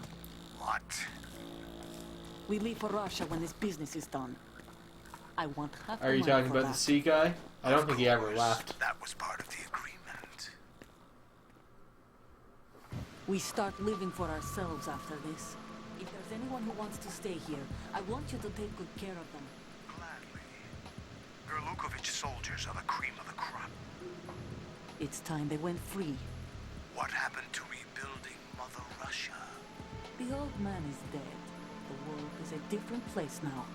What? We leave for Russia when this business is done. I want half the Are you money talking for about the that. sea guy? I don't think he ever Course, left. That was part of the agreement. We start living for ourselves after this. If there's anyone who wants to stay here, I want you to take good care of them. Gladly. Gerlukovich soldiers are the cream of the crop. It's time they went free. What happened to rebuilding Mother Russia? The old man is dead. The world is a different place now.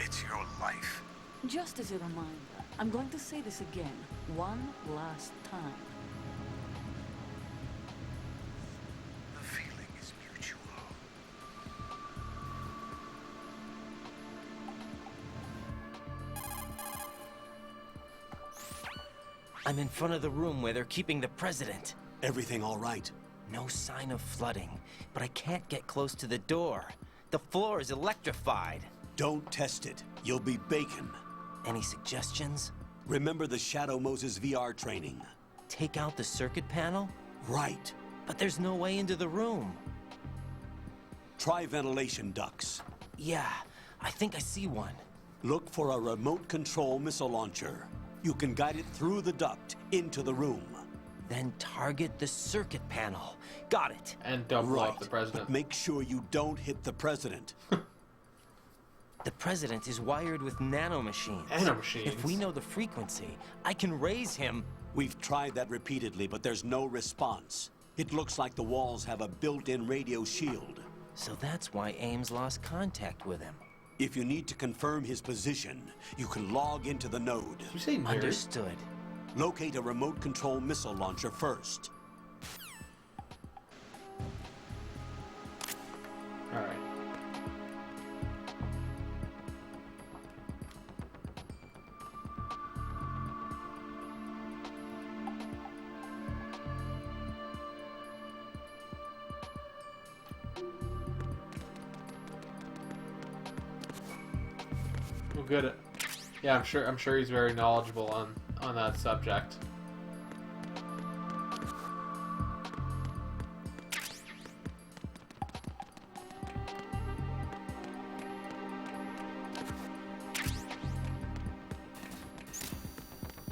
It's your life. Just as a reminder, I'm going to say this again, one last time. The feeling is mutual. I'm in front of the room where they're keeping the president. Everything all right? No sign of flooding, but I can't get close to the door. The floor is electrified. Don't test it. You'll be bacon. Any suggestions? Remember the Shadow Moses VR training? Take out the circuit panel? Right. But there's no way into the room. Try ventilation ducts. Yeah, I think I see one. Look for a remote control missile launcher. You can guide it through the duct into the room. Then target the circuit panel. Got it. And don't blow up the president. But make sure you don't hit the president. The president is wired with nanomachines. Nanomachines? If we know the frequency, I can raise him. We've tried that repeatedly, but there's no response. It looks like the walls have a built-in radio shield. So that's why Ames lost contact with him. If you need to confirm his position, you can log into the node. Did you say nerd? Understood. Locate a remote control missile launcher first. Alright. Well, good. Yeah, I'm sure he's very knowledgeable on that subject.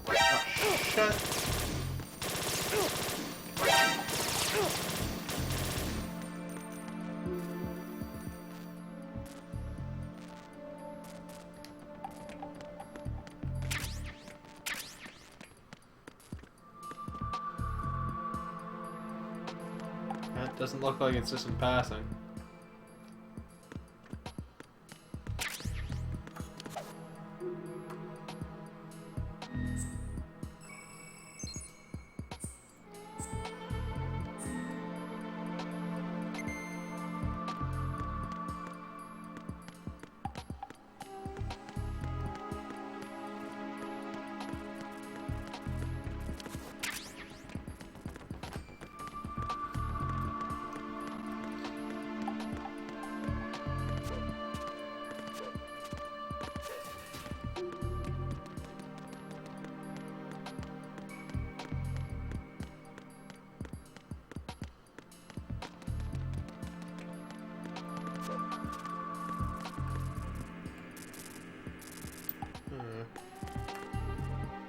Oh, shit. That doesn't look like it's just in passing.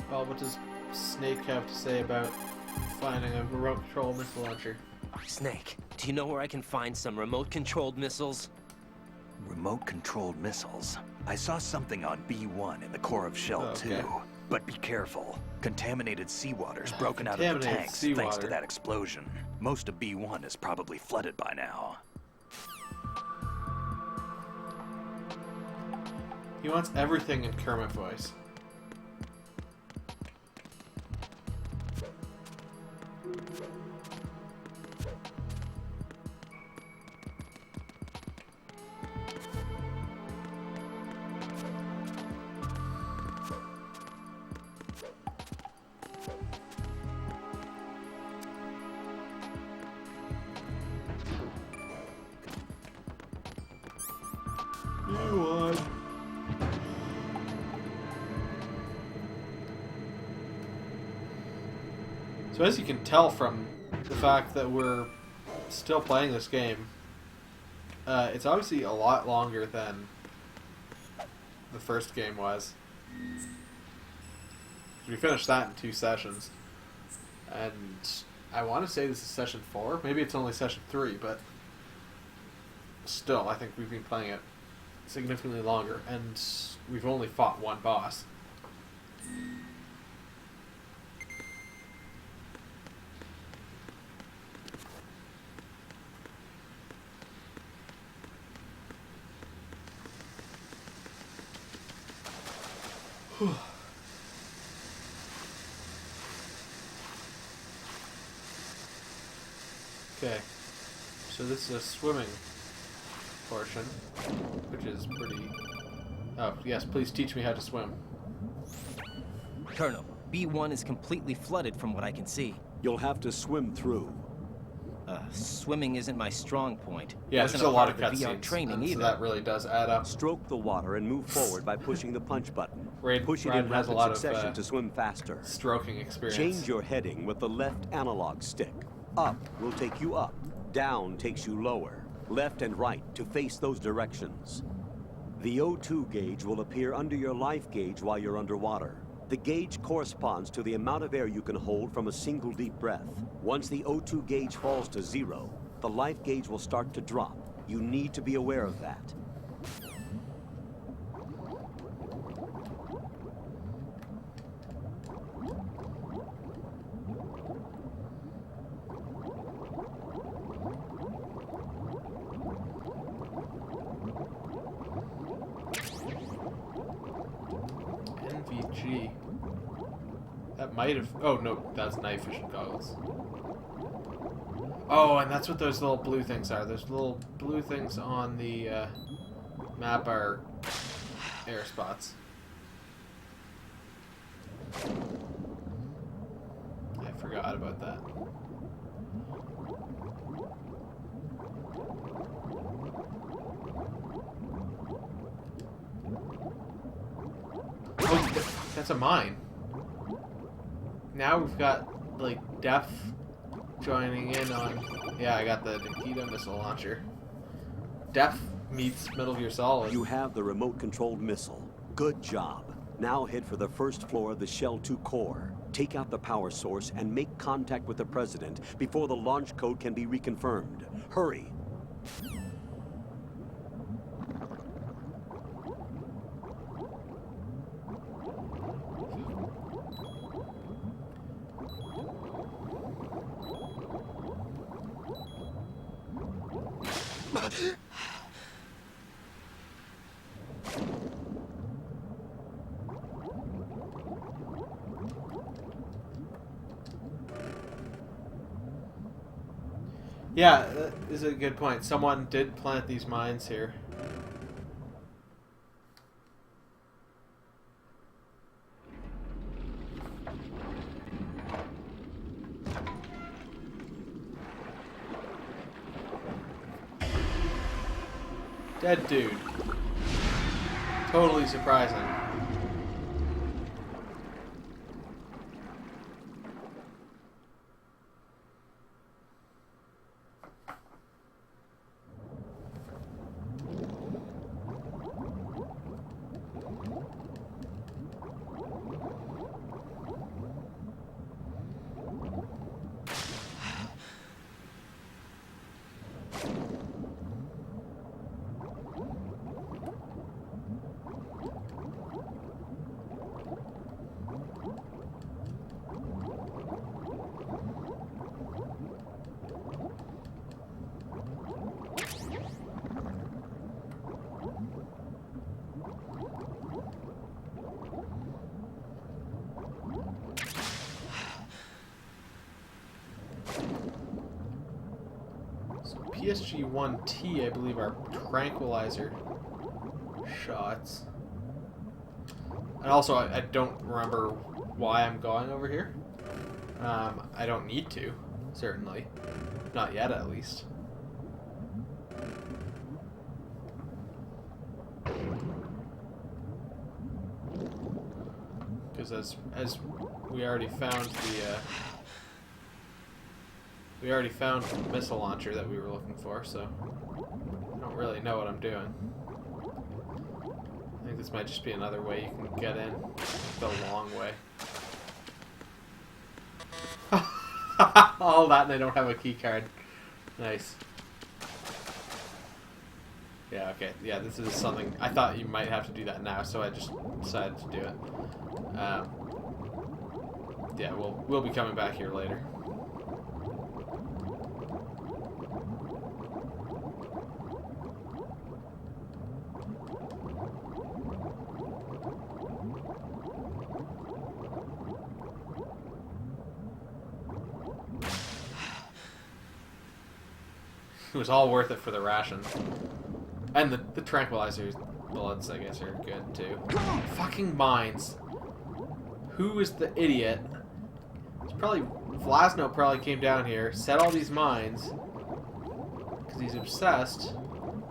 Well, what does Snake have to say about finding a remote control missile launcher? Snake, do you know where I can find some remote-controlled missiles? Remote-controlled missiles. I saw something on B1 in the core of Shell Okay. 2. But be careful. Contaminated seawater's broken out of the Contaminated tanks thanks seawater. to that explosion. Most of B1 is probably flooded by now. He wants everything in Kermit voice. You won. So as you can tell from the fact that we're still playing this game, it's obviously a lot longer than the first game was. We finished that in 2 sessions. And I want to say this is session 4. Maybe it's only session 3, but still, I think we've been playing it significantly longer, and we've only fought one boss. Okay, so this is a swimming portion, which is pretty... Oh, yes, please teach me how to swim. Colonel, B1 is completely flooded from what I can see. You'll have to swim through. Swimming isn't my strong point. Yeah, Wasn't there's a lot part of the VR cutscenes, training so either. that really does add up. Stroke the water and move forward by pushing the punch button. Push it in Raiden has a rapid lot of succession to swim faster. stroking experience. Change your heading with the left analog stick. Up will take you up. Down takes you lower. Left and right to face those directions. The O2 gauge will appear under your life gauge while you're underwater. The gauge corresponds to the amount of air you can hold from a single deep breath. Once the O2 gauge falls to 0, the life gauge will start to drop. You need to be aware of that. NVG. That might have... Oh, no, that's night vision goggles. Oh, and that's what those little blue things are. Those little blue things on the map are air spots. I forgot about that. Oh, that's a mine. Now we've got, like, Def joining in on... Yeah, I got the Nikita missile launcher. Def meets Metal Gear Solid. You have the remote-controlled missile. Good job. Now head for the first floor of the Shell 2 core. Take out the power source and make contact with the President before the launch code can be reconfirmed. Hurry. Yeah, that is a good point. Someone did plant these mines here. Dead dude. Totally surprising. PSG-1T, I believe, are tranquilizer shots. And also, I don't remember why I'm going over here. I don't need to, certainly. Not yet, at least. Because as we already found the... We already found the missile launcher that we were looking for, so I don't really know what I'm doing. I think this might just be another way you can get in the long way. All that and I don't have a key card. Nice. Yeah, okay. Yeah, this is something... I thought you might have to do that now, so I just decided to do it. Yeah, we'll be coming back here later. It was all worth it for the ration. And the tranquilizer bullets, I guess, are good too. Fucking mines. Who is the idiot? It's probably... Vlasno probably came down here, set all these mines. Because he's obsessed.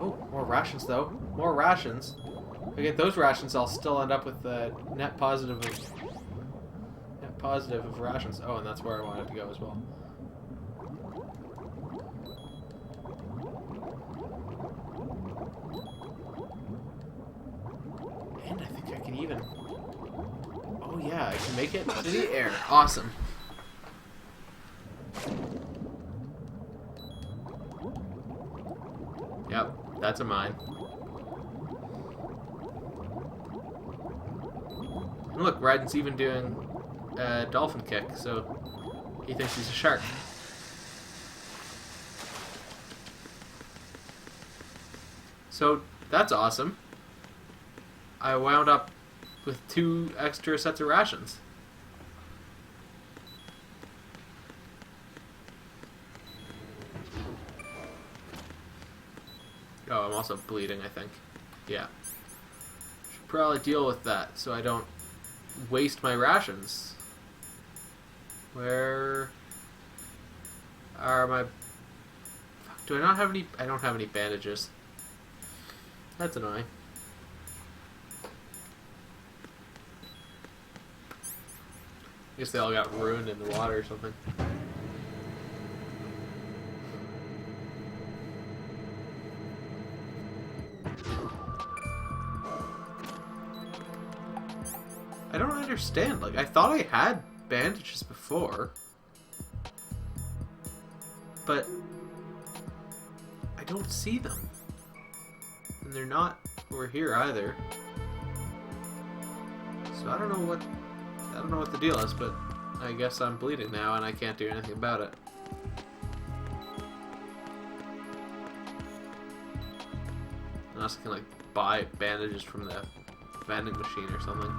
Oh, more rations though. More rations. If I get those rations, I'll still end up with the net positive of rations. Oh, and that's where I wanted to go as well. I can make it to the air. Awesome. Yep, that's a mine. And look, Raiden's even doing a dolphin kick, so he thinks he's a shark. So that's awesome. I wound up with 2 extra sets of rations. Oh, I'm also bleeding, I think. Yeah. Should probably deal with that so I don't waste my rations. Where are my... Fuck, do I not have any... I don't have any bandages. That's annoying. I guess they all got ruined in the water or something. I don't understand. Like, I thought I had bandages before, but I don't see them. And they're not over here either. So I don't know what the deal is, but I guess I'm bleeding now and I can't do anything about it. Unless I can like buy bandages from the vending machine or something.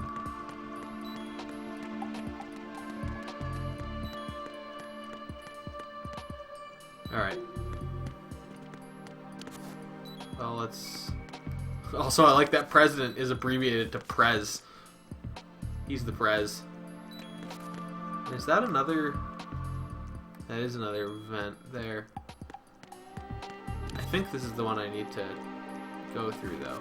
Alright. Well, let's... Also, I like that President is abbreviated to Prez. He's the Prez. Is that another... That is another vent there. I think this is the one I need to go through, though.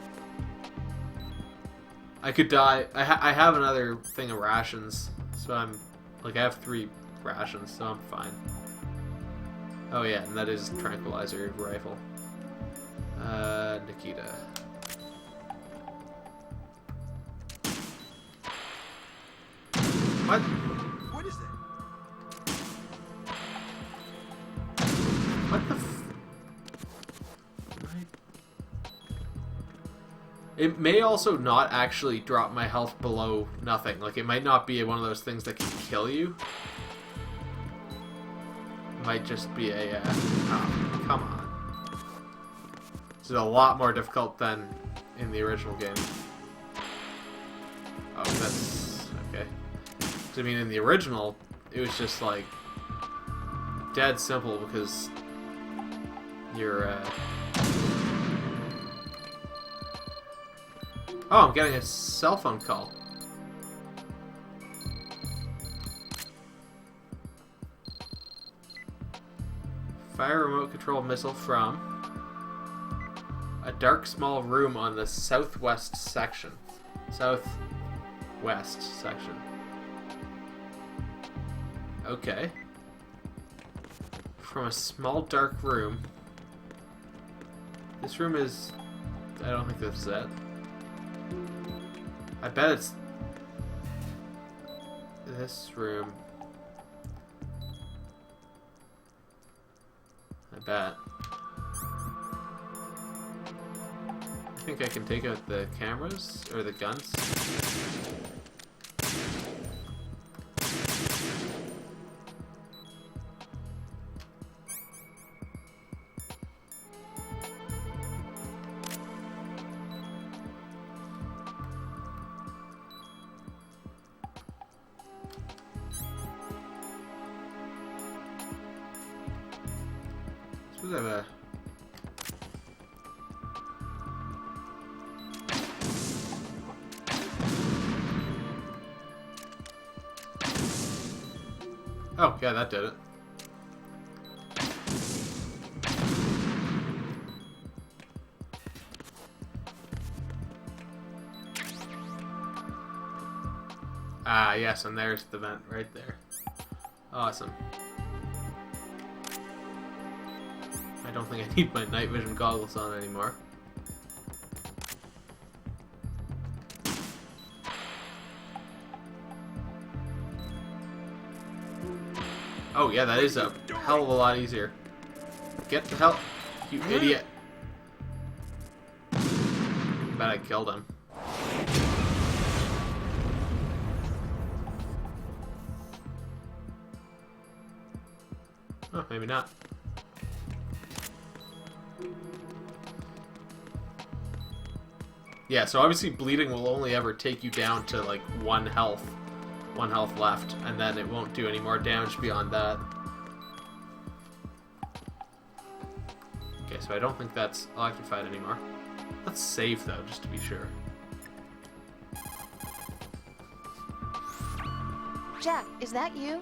I could die... I have another thing of rations, so I'm... Like, I have 3 rations, so I'm fine. Oh yeah, and that is tranquilizer rifle. Nikita. What? What is that? What the f... It may also not actually drop my health below nothing. Like, it might not be one of those things that can kill you. It might just be a... oh, come on. This is a lot more difficult than in the original game. Oh, that's... okay. 'Cause, I mean, in the original, it was just, like, dead simple because you're, Oh, I'm getting a cell phone call. Fire remote control missile from a dark small room on the southwest section. Southwest section. Okay. From a small dark room. This room is... I don't think this is it. I bet it's this room. I bet. I think I can take out the cameras or the guns. Suppose I have a... Oh, yeah, that did it. Ah, yes, and there's the vent right there. Awesome. I don't think I need my night vision goggles on anymore. Oh yeah, that is a hell of a lot easier. Get the hell, you idiot! Bet I killed him. Oh, maybe not. Yeah, so obviously bleeding will only ever take you down to like 1 health left, and then it won't do any more damage beyond that. Okay, so I don't think that's occupied anymore. Let's save though, just to be sure. Jack, is that you?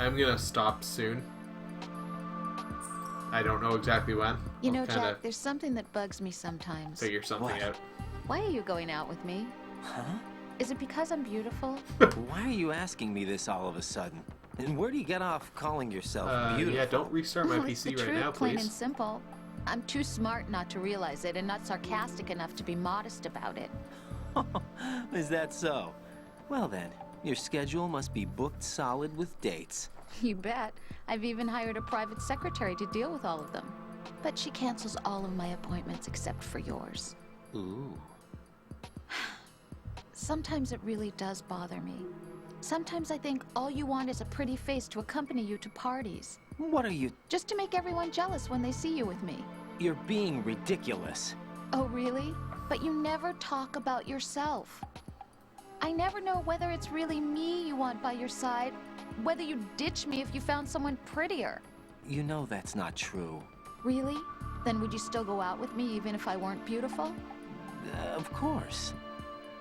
I'm gonna stop soon. I don't know exactly when. You know, I'll kinda Jack, there's something that bugs me sometimes. figure something What? out. Why are you going out with me? Huh? Is it because I'm beautiful? Why are you asking me this all of a sudden? And where do you get off calling yourself beautiful? Yeah, don't restart my Well, it's PC the right truth, now, plain and please. simple. I'm too smart not to realize it, and not sarcastic enough to be modest about it. Is that so? Well then, your schedule must be booked solid with dates. You bet. I've even hired a private secretary to deal with all of them. But she cancels all of my appointments except for yours. Ooh. Sometimes it really does bother me. Sometimes I think all you want is a pretty face to accompany you to parties. What are you? Just to make everyone jealous when they see you with me. You're being ridiculous. Oh, really? But you never talk about yourself. I never know whether it's really me you want by your side, whether you'd ditch me if you found someone prettier. You know that's not true. Really? Then would you still go out with me even if I weren't beautiful? Of course.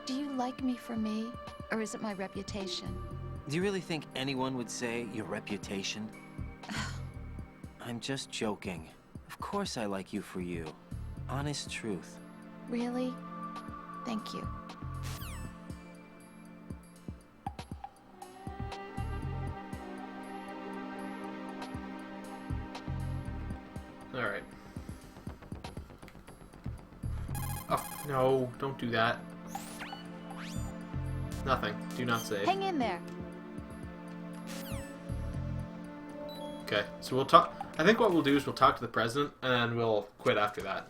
Do you like me for me, or is it my reputation? Do you really think anyone would say your reputation? I'm just joking. Of course I like you for you. Honest truth. Really? Thank you. Alright. Oh, no, don't do that. Nothing. Do not save. Hang in there. Okay, so we'll talk. I think what we'll do is we'll talk to the president, and then we'll quit after that.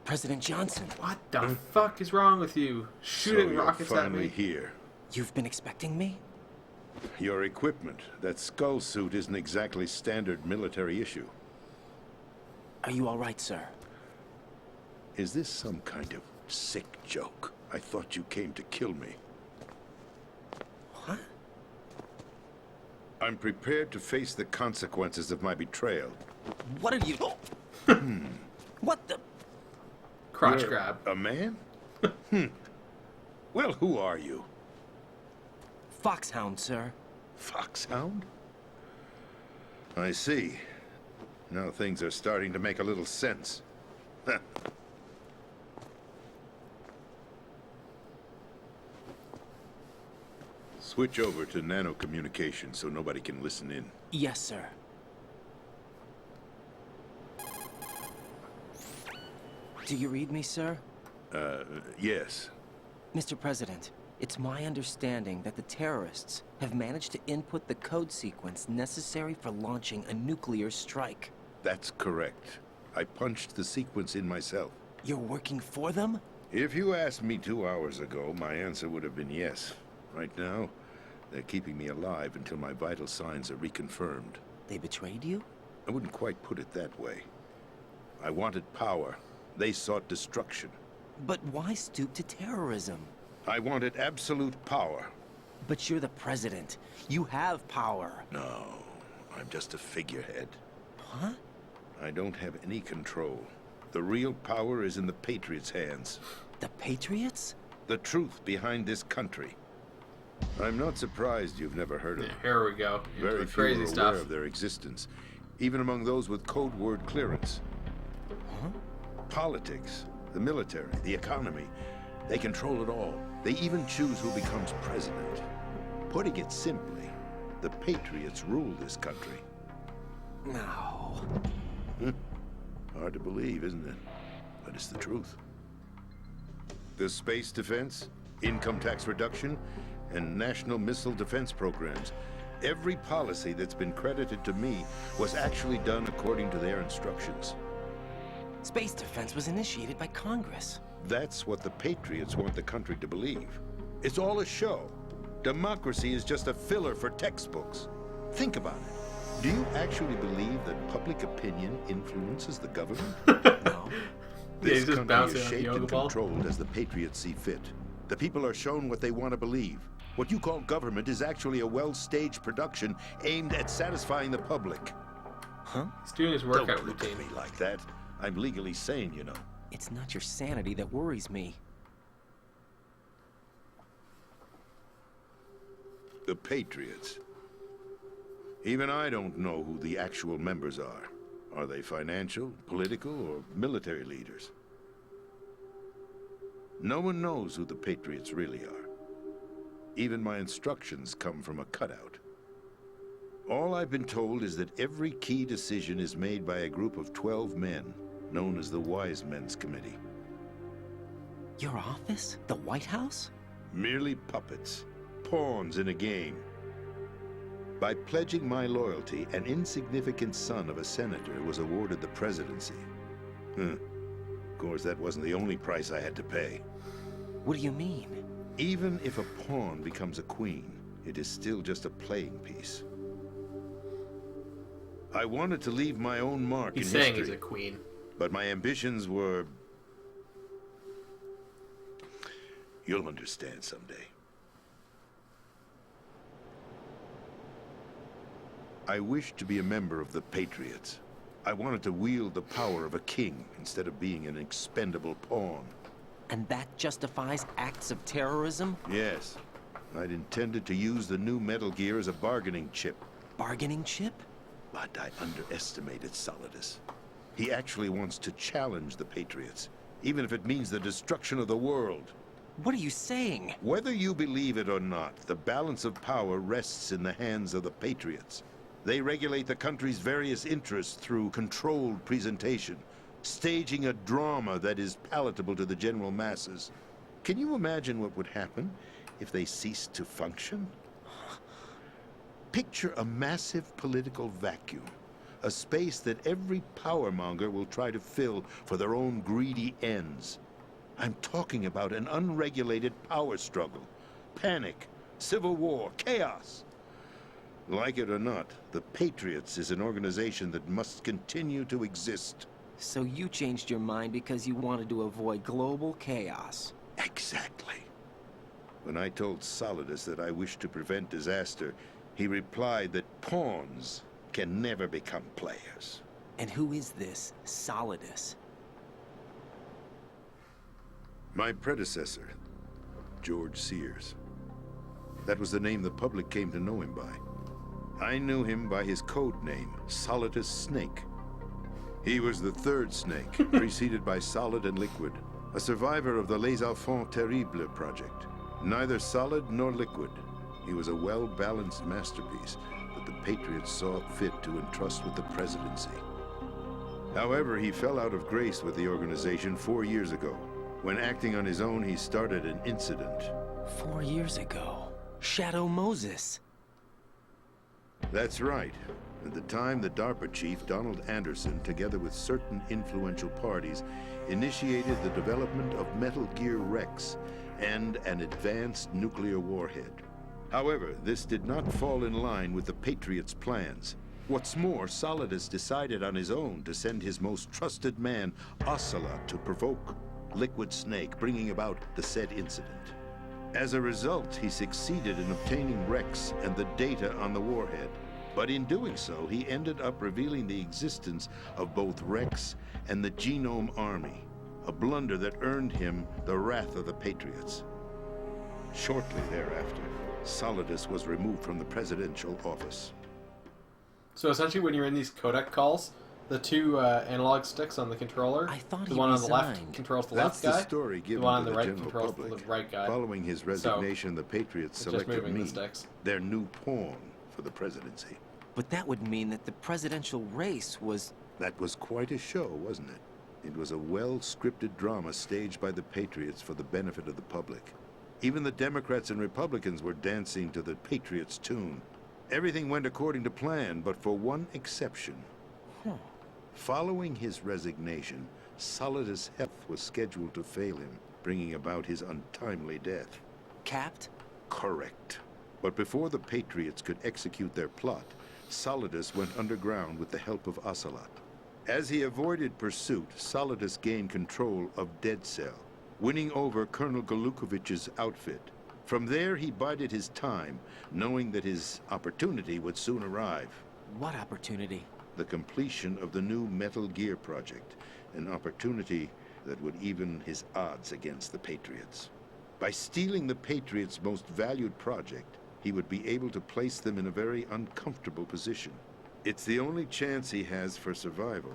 President Johnson, What the fuck is wrong with you? Shooting so you're rockets at finally me? here. you've been expecting me? Your equipment, that skull suit, isn't exactly standard military issue. Are you all right, sir? Is this some kind of sick joke? I thought you came to kill me. What? I'm prepared to face the consequences of my betrayal. What are you? What the? Crotch You're grab. A man? Well, who are you? Foxhound, sir. Foxhound? I see. Now things are starting to make a little sense. Switch over to nano-communication so nobody can listen in. Yes, sir. Do you read me, sir? Yes. Mr. President, it's my understanding that the terrorists have managed to input the code sequence necessary for launching a nuclear strike. That's correct. I punched the sequence in myself. You're working for them? If you asked me 2 hours ago, my answer would have been yes. Right now, they're keeping me alive until my vital signs are reconfirmed. They betrayed you? I wouldn't quite put it that way. I wanted power. They sought destruction. But why stoop to terrorism? I wanted absolute power. But you're the president. You have power. No, I'm just a figurehead. Huh? I don't have any control. The real power is in the Patriots' hands. The Patriots? The truth behind this country. I'm not surprised you've never heard of Yeah, them. here we go. Into Very the few are crazy aware stuff. of their existence, even among those with code word clearance. Huh? Politics, the military, the economy, they control it all. They even choose who becomes president. Putting it simply, the Patriots rule this country. No. Hard to believe, isn't it? But it's the truth. The space defense, income tax reduction, and national missile defense programs. Every policy that's been credited to me was actually done according to their instructions. Space defense was initiated by Congress. That's what the Patriots want the country to believe. It's all a show. Democracy is just a filler for textbooks. Think about it. Do you actually believe that public opinion influences the government? No. This he's just country bouncing is on the shaped yoga and ball. controlled as the Patriots see fit. The people are shown what they want to believe. What you call government is actually a well-staged production aimed at satisfying the public. Huh? He's doing his Don't workout look routine. at me like that. I'm legally sane, you know. It's not your sanity that worries me. The Patriots. Even I don't know who the actual members are. Are they financial, political, or military leaders? No one knows who the Patriots really are. Even my instructions come from a cutout. All I've been told is that every key decision is made by a group of 12 men, known as the Wise Men's Committee. Your office? The White House? Merely puppets, pawns in a game. By pledging my loyalty, an insignificant son of a senator was awarded the presidency. Of course, that wasn't the only price I had to pay. What do you mean? Even if a pawn becomes a queen, it is still just a playing piece. I wanted to leave my own mark He's in saying history, he's a queen. but my ambitions were... You'll understand someday. I wished to be a member of the Patriots. I wanted to wield the power of a king instead of being an expendable pawn. And that justifies acts of terrorism? Yes. I'd intended to use the new Metal Gear as a bargaining chip. Bargaining chip? But I underestimated Solidus. He actually wants to challenge the Patriots, even if it means the destruction of the world. What are you saying? Whether you believe it or not, the balance of power rests in the hands of the Patriots. They regulate the country's various interests through controlled presentation, staging a drama that is palatable to the general masses. Can you imagine what would happen if they ceased to function? Picture a massive political vacuum, a space that every powermonger will try to fill for their own greedy ends. I'm talking about an unregulated power struggle, panic, civil war, chaos. Like it or not, the Patriots is an organization that must continue to exist. So you changed your mind because you wanted to avoid global chaos. Exactly. When I told Solidus that I wished to prevent disaster, he replied that pawns can never become players. And who is this Solidus? My predecessor, George Sears. That was the name the public came to know him by. I knew him by his code name, Solidus Snake. He was the third snake, preceded by Solid and Liquid, a survivor of the Les Enfants Terribles project. Neither solid nor liquid. He was a well-balanced masterpiece that the Patriots saw fit to entrust with the presidency. However, he fell out of grace with the organization 4 years ago. When acting on his own, he started an incident. 4 years ago. Shadow Moses. That's right. At the time, the DARPA chief, Donald Anderson, together with certain influential parties, initiated the development of Metal Gear Rex and an advanced nuclear warhead. However, this did not fall in line with the Patriots' plans. What's more, Solidus decided on his own to send his most trusted man, Ocelot, to provoke Liquid Snake, bringing about the said incident. As a result, he succeeded in obtaining Rex and the data on the warhead. But in doing so, he ended up revealing the existence of both Rex and the Genome Army, a blunder that earned him the wrath of the Patriots. Shortly thereafter, Solidus was removed from the presidential office. So essentially when you're in these codec calls, The two analog sticks on the controller. I thought the he one on the left resigned. controls the That's left guy. the story given the one on to the the right general controls public. the right guy. Following his resignation, the Patriots it's just selected moving the me, sticks. their new pawn for the presidency. But that would mean that the presidential race was... That was quite a show, wasn't it? It was a well-scripted drama staged by the Patriots for the benefit of the public. Even the Democrats and Republicans were dancing to the Patriots' tune. Everything went according to plan, but for one exception. Following his resignation, Solidus' health was scheduled to fail him, bringing about his untimely death. Capped? Correct. But before the Patriots could execute their plot, Solidus went underground with the help of Ocelot. As he avoided pursuit, Solidus gained control of Dead Cell, winning over Colonel Golukovich's outfit. From there, he bided his time, knowing that his opportunity would soon arrive. What opportunity? The completion of the new Metal Gear project, an opportunity that would even his odds against the Patriots. By stealing the Patriots' most valued project, he would be able to place them in a very uncomfortable position. It's the only chance he has for survival.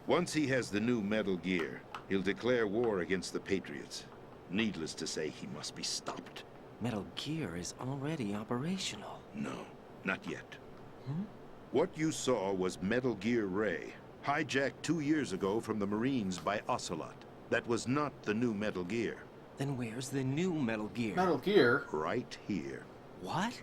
Once he has the new Metal Gear, he'll declare war against the Patriots. Needless to say, he must be stopped. Metal Gear is already operational. No, not yet. What you saw was Metal Gear Ray, hijacked 2 years ago from the Marines by Ocelot. That was not the new Metal Gear. Then where's the new Metal Gear? Metal Gear? Right here. What?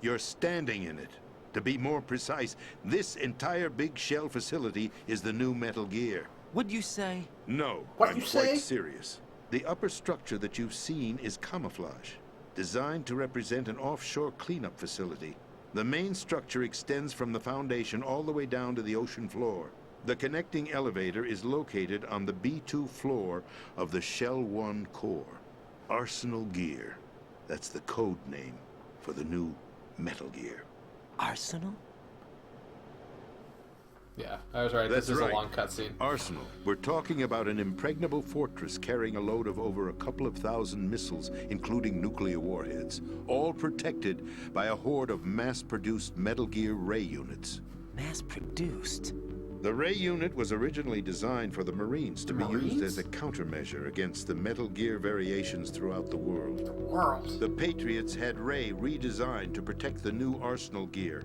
You're standing in it. To be more precise, this entire big shell facility is the new Metal Gear. What'd you say? No, What I'm you quite say? serious. The upper structure that you've seen is camouflage, designed to represent an offshore cleanup facility. The main structure extends from the foundation all the way down to the ocean floor. The connecting elevator is located on the B2 floor of the Shell 1 core. Arsenal Gear. That's the code name for the new Metal Gear. Arsenal? Yeah, I was right. That's This is right. a long cutscene. Arsenal. We're talking about an impregnable fortress carrying a load of over a couple of thousand missiles, including nuclear warheads, all protected by a horde of mass-produced Metal Gear Ray units. Mass-produced? The Ray unit was originally designed for the Marines to be used as a countermeasure against the Metal Gear variations throughout the world. The Patriots had Ray redesigned to protect the new Arsenal Gear.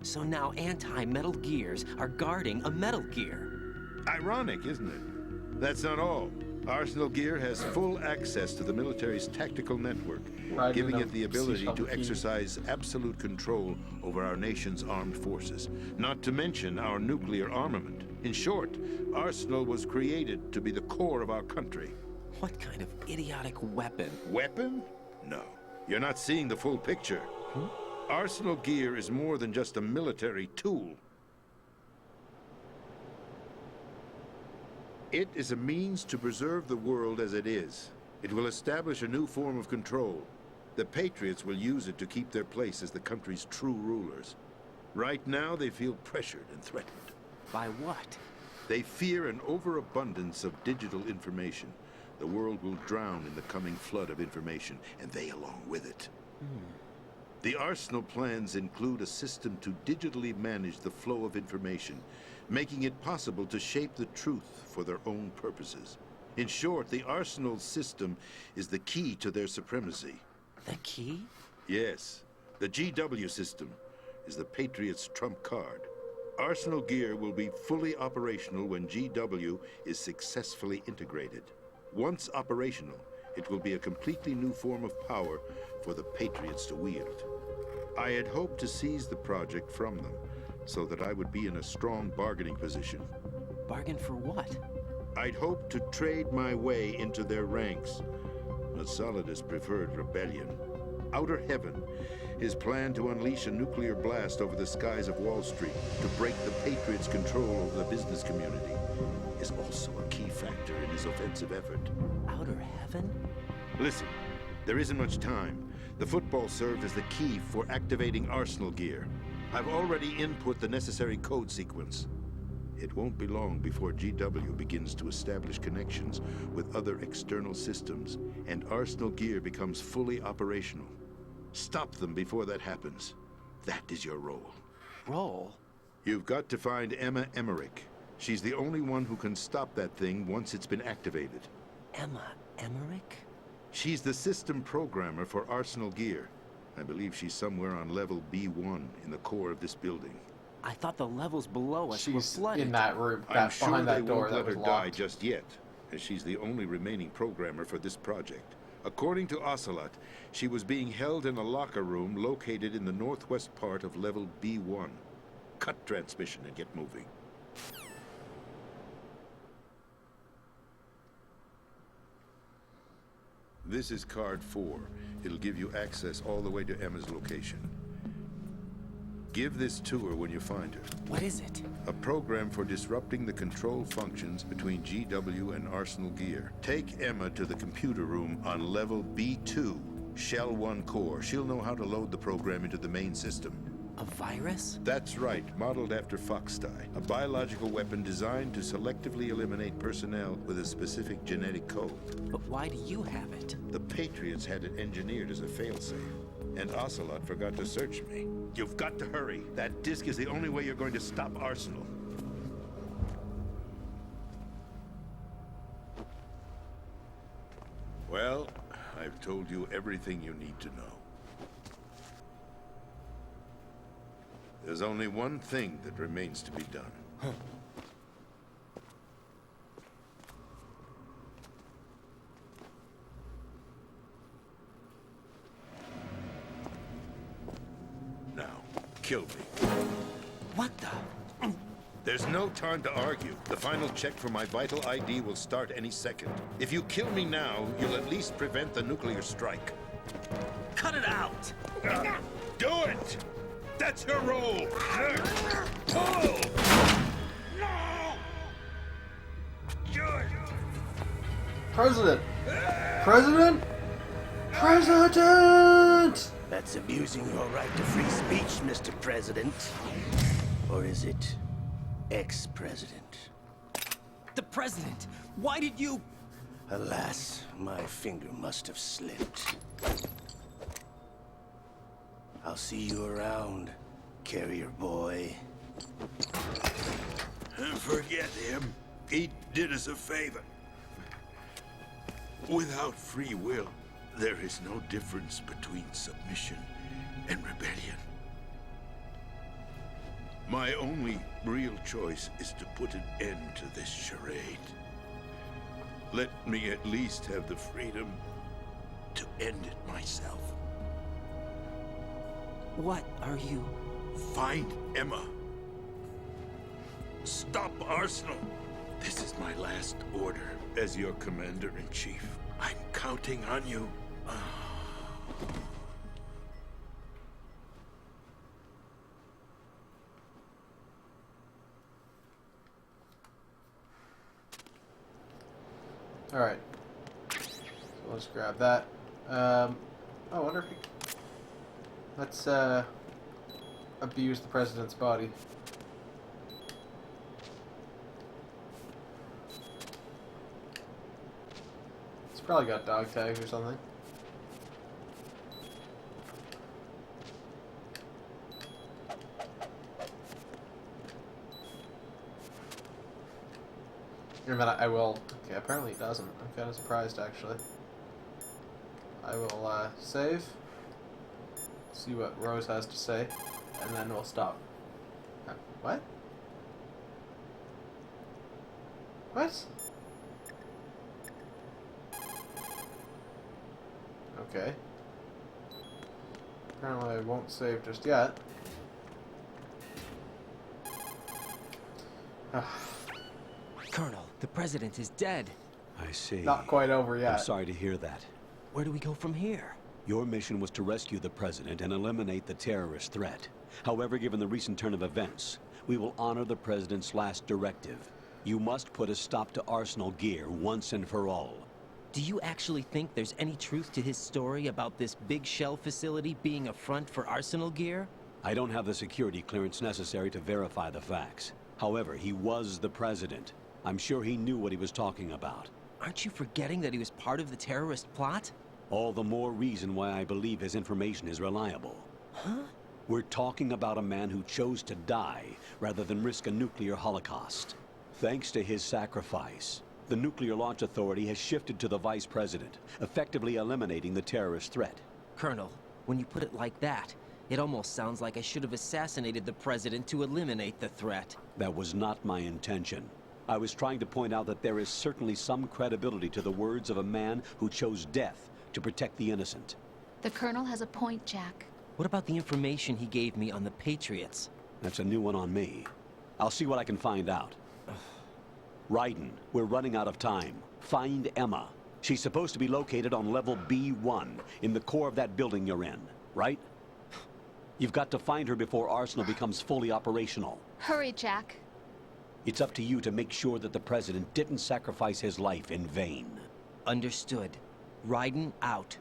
So now anti-Metal Gears are guarding a Metal Gear. Ironic, isn't it? That's not all. Arsenal Gear has full access to the military's tactical network, giving it the ability to exercise absolute control over our nation's armed forces, not to mention our nuclear armament. In short, Arsenal was created to be the core of our country. What kind of idiotic weapon? Weapon? No. You're not seeing the full picture. Arsenal Gear is more than just a military tool. It is a means to preserve the world as it is. It will establish a new form of control. The Patriots will use it to keep their place as the country's true rulers. Right now, they feel pressured and threatened. By what? They fear an overabundance of digital information. The world will drown in the coming flood of information, and they along with it. The Arsenal plans include a system to digitally manage the flow of information, making it possible to shape the truth for their own purposes. In short, the Arsenal system is the key to their supremacy. The key? Yes. The GW system is the Patriots' trump card. Arsenal Gear will be fully operational when GW is successfully integrated. Once operational, it will be a completely new form of power for the Patriots to wield. I had hoped to seize the project from them, so that I would be in a strong bargaining position. Bargain for what? I'd hoped to trade my way into their ranks, but Solidus preferred rebellion. Outer Heaven, his plan to unleash a nuclear blast over the skies of Wall Street to break the Patriots' control over the business community, is also a key factor in his offensive effort. Outer Heaven? Listen, there isn't much time. The football served as the key for activating Arsenal Gear. I've already input the necessary code sequence. It won't be long before GW begins to establish connections with other external systems, and Arsenal Gear becomes fully operational. Stop them before that happens. That is your role. Role? You've got to find Emma Emmerich. She's the only one who can stop that thing once it's been activated. Emma Emmerich? She's the system programmer for Arsenal Gear. I believe she's somewhere on level B1 in the core of this building. I thought the levels below us were She's flooded. in that room, I'm sure behind they that door won't that let was her die locked. just yet, as she's the only remaining programmer for this project. According to Ocelot, she was being held in a locker room located in the northwest part of level B1. Cut transmission and get moving. This is card 4. It'll give you access all the way to Emma's location. Give this to her when you find her. What is it? A program for disrupting the control functions between GW and Arsenal Gear. Take Emma to the computer room on level B2, Shell 1 core. She'll know how to load the program into the main system. A virus? That's right, modeled after Foxdie. A biological weapon designed to selectively eliminate personnel with a specific genetic code. But why do you have it? The Patriots had it engineered as a failsafe. And Ocelot forgot to search me. You've got to hurry. That disk is the only way you're going to stop Arsenal. Well, I've told you everything you need to know. There's only one thing that remains to be done. Now, kill me. What the? There's no time to argue. The final check for my vital ID will start any second. If you kill me now, you'll at least prevent the nuclear strike. Cut it out! Do it! That's your role! Pull! No! President! President! President! That's abusing your right to free speech, Mr. President. Or is it ex-president? The president! Why did you... Alas, my finger must have slipped. I'll see you around, carrier boy. Forget him. He did us a favor. Without free will, there is no difference between submission and rebellion. My only real choice is to put an end to this charade. Let me at least have the freedom to end it myself. What are you... Find Emma. Stop Arsenal. This is my last order as your commander-in-chief. I'm counting on you. Alright. So let's grab that. I wonder if we... Let's, abuse the president's body. It's probably got dog tags or something. In a minute, I will... Okay, apparently it doesn't. I'm kind of surprised, actually. I will, save. See what Rose has to say. And then we'll stop. What? What? Okay. Apparently I won't save just yet. Colonel, the president is dead. I see. Not quite over yet. I'm sorry to hear that. Where do we go from here? Your mission was to rescue the president and eliminate the terrorist threat. However, given the recent turn of events, we will honor the president's last directive. You must put a stop to Arsenal Gear once and for all. Do you actually think there's any truth to his story about this big shell facility being a front for Arsenal Gear? I don't have the security clearance necessary to verify the facts. However, he was the president. I'm sure he knew what he was talking about. Aren't you forgetting that he was part of the terrorist plot? All the more reason why I believe his information is reliable. Huh? We're talking about a man who chose to die rather than risk a nuclear holocaust. Thanks to his sacrifice, the Nuclear Launch Authority has shifted to the Vice President, effectively eliminating the terrorist threat. Colonel, when you put it like that, it almost sounds like I should have assassinated the President to eliminate the threat. That was not my intention. I was trying to point out that there is certainly some credibility to the words of a man who chose death to protect the innocent. The Colonel has a point, Jack. What about the information he gave me on the Patriots? That's a new one on me. I'll see what I can find out. Raiden, we're running out of time. Find Emma. She's supposed to be located on level B1, in the core of that building you're in, right? You've got to find her before Arsenal becomes fully operational. Hurry, Jack. It's up to you to make sure that the President didn't sacrifice his life in vain. Understood. Raiden out.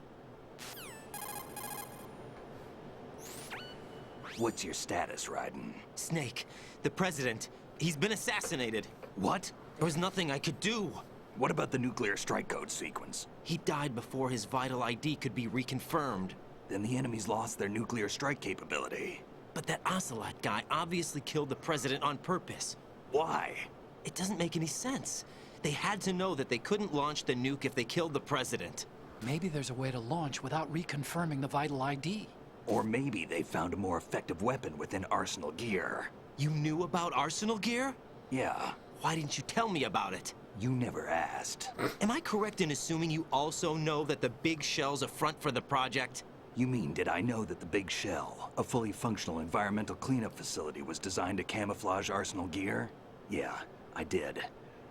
What's your status, Raiden? Snake, the President, he's been assassinated. What? There was nothing I could do. What about the nuclear strike code sequence? He died before his vital ID could be reconfirmed. Then the enemy's lost their nuclear strike capability. But that Ocelot guy obviously killed the President on purpose. Why? It doesn't make any sense. They had to know that they couldn't launch the nuke if they killed the President. Maybe there's a way to launch without reconfirming the vital ID. Or maybe they found a more effective weapon within Arsenal gear. You knew about Arsenal gear? Yeah. Why didn't you tell me about it? You never asked. Am I correct in assuming you also know that the Big Shell's a front for the project? You mean, did I know that the Big Shell, a fully functional environmental cleanup facility, was designed to camouflage Arsenal gear? Yeah, I did.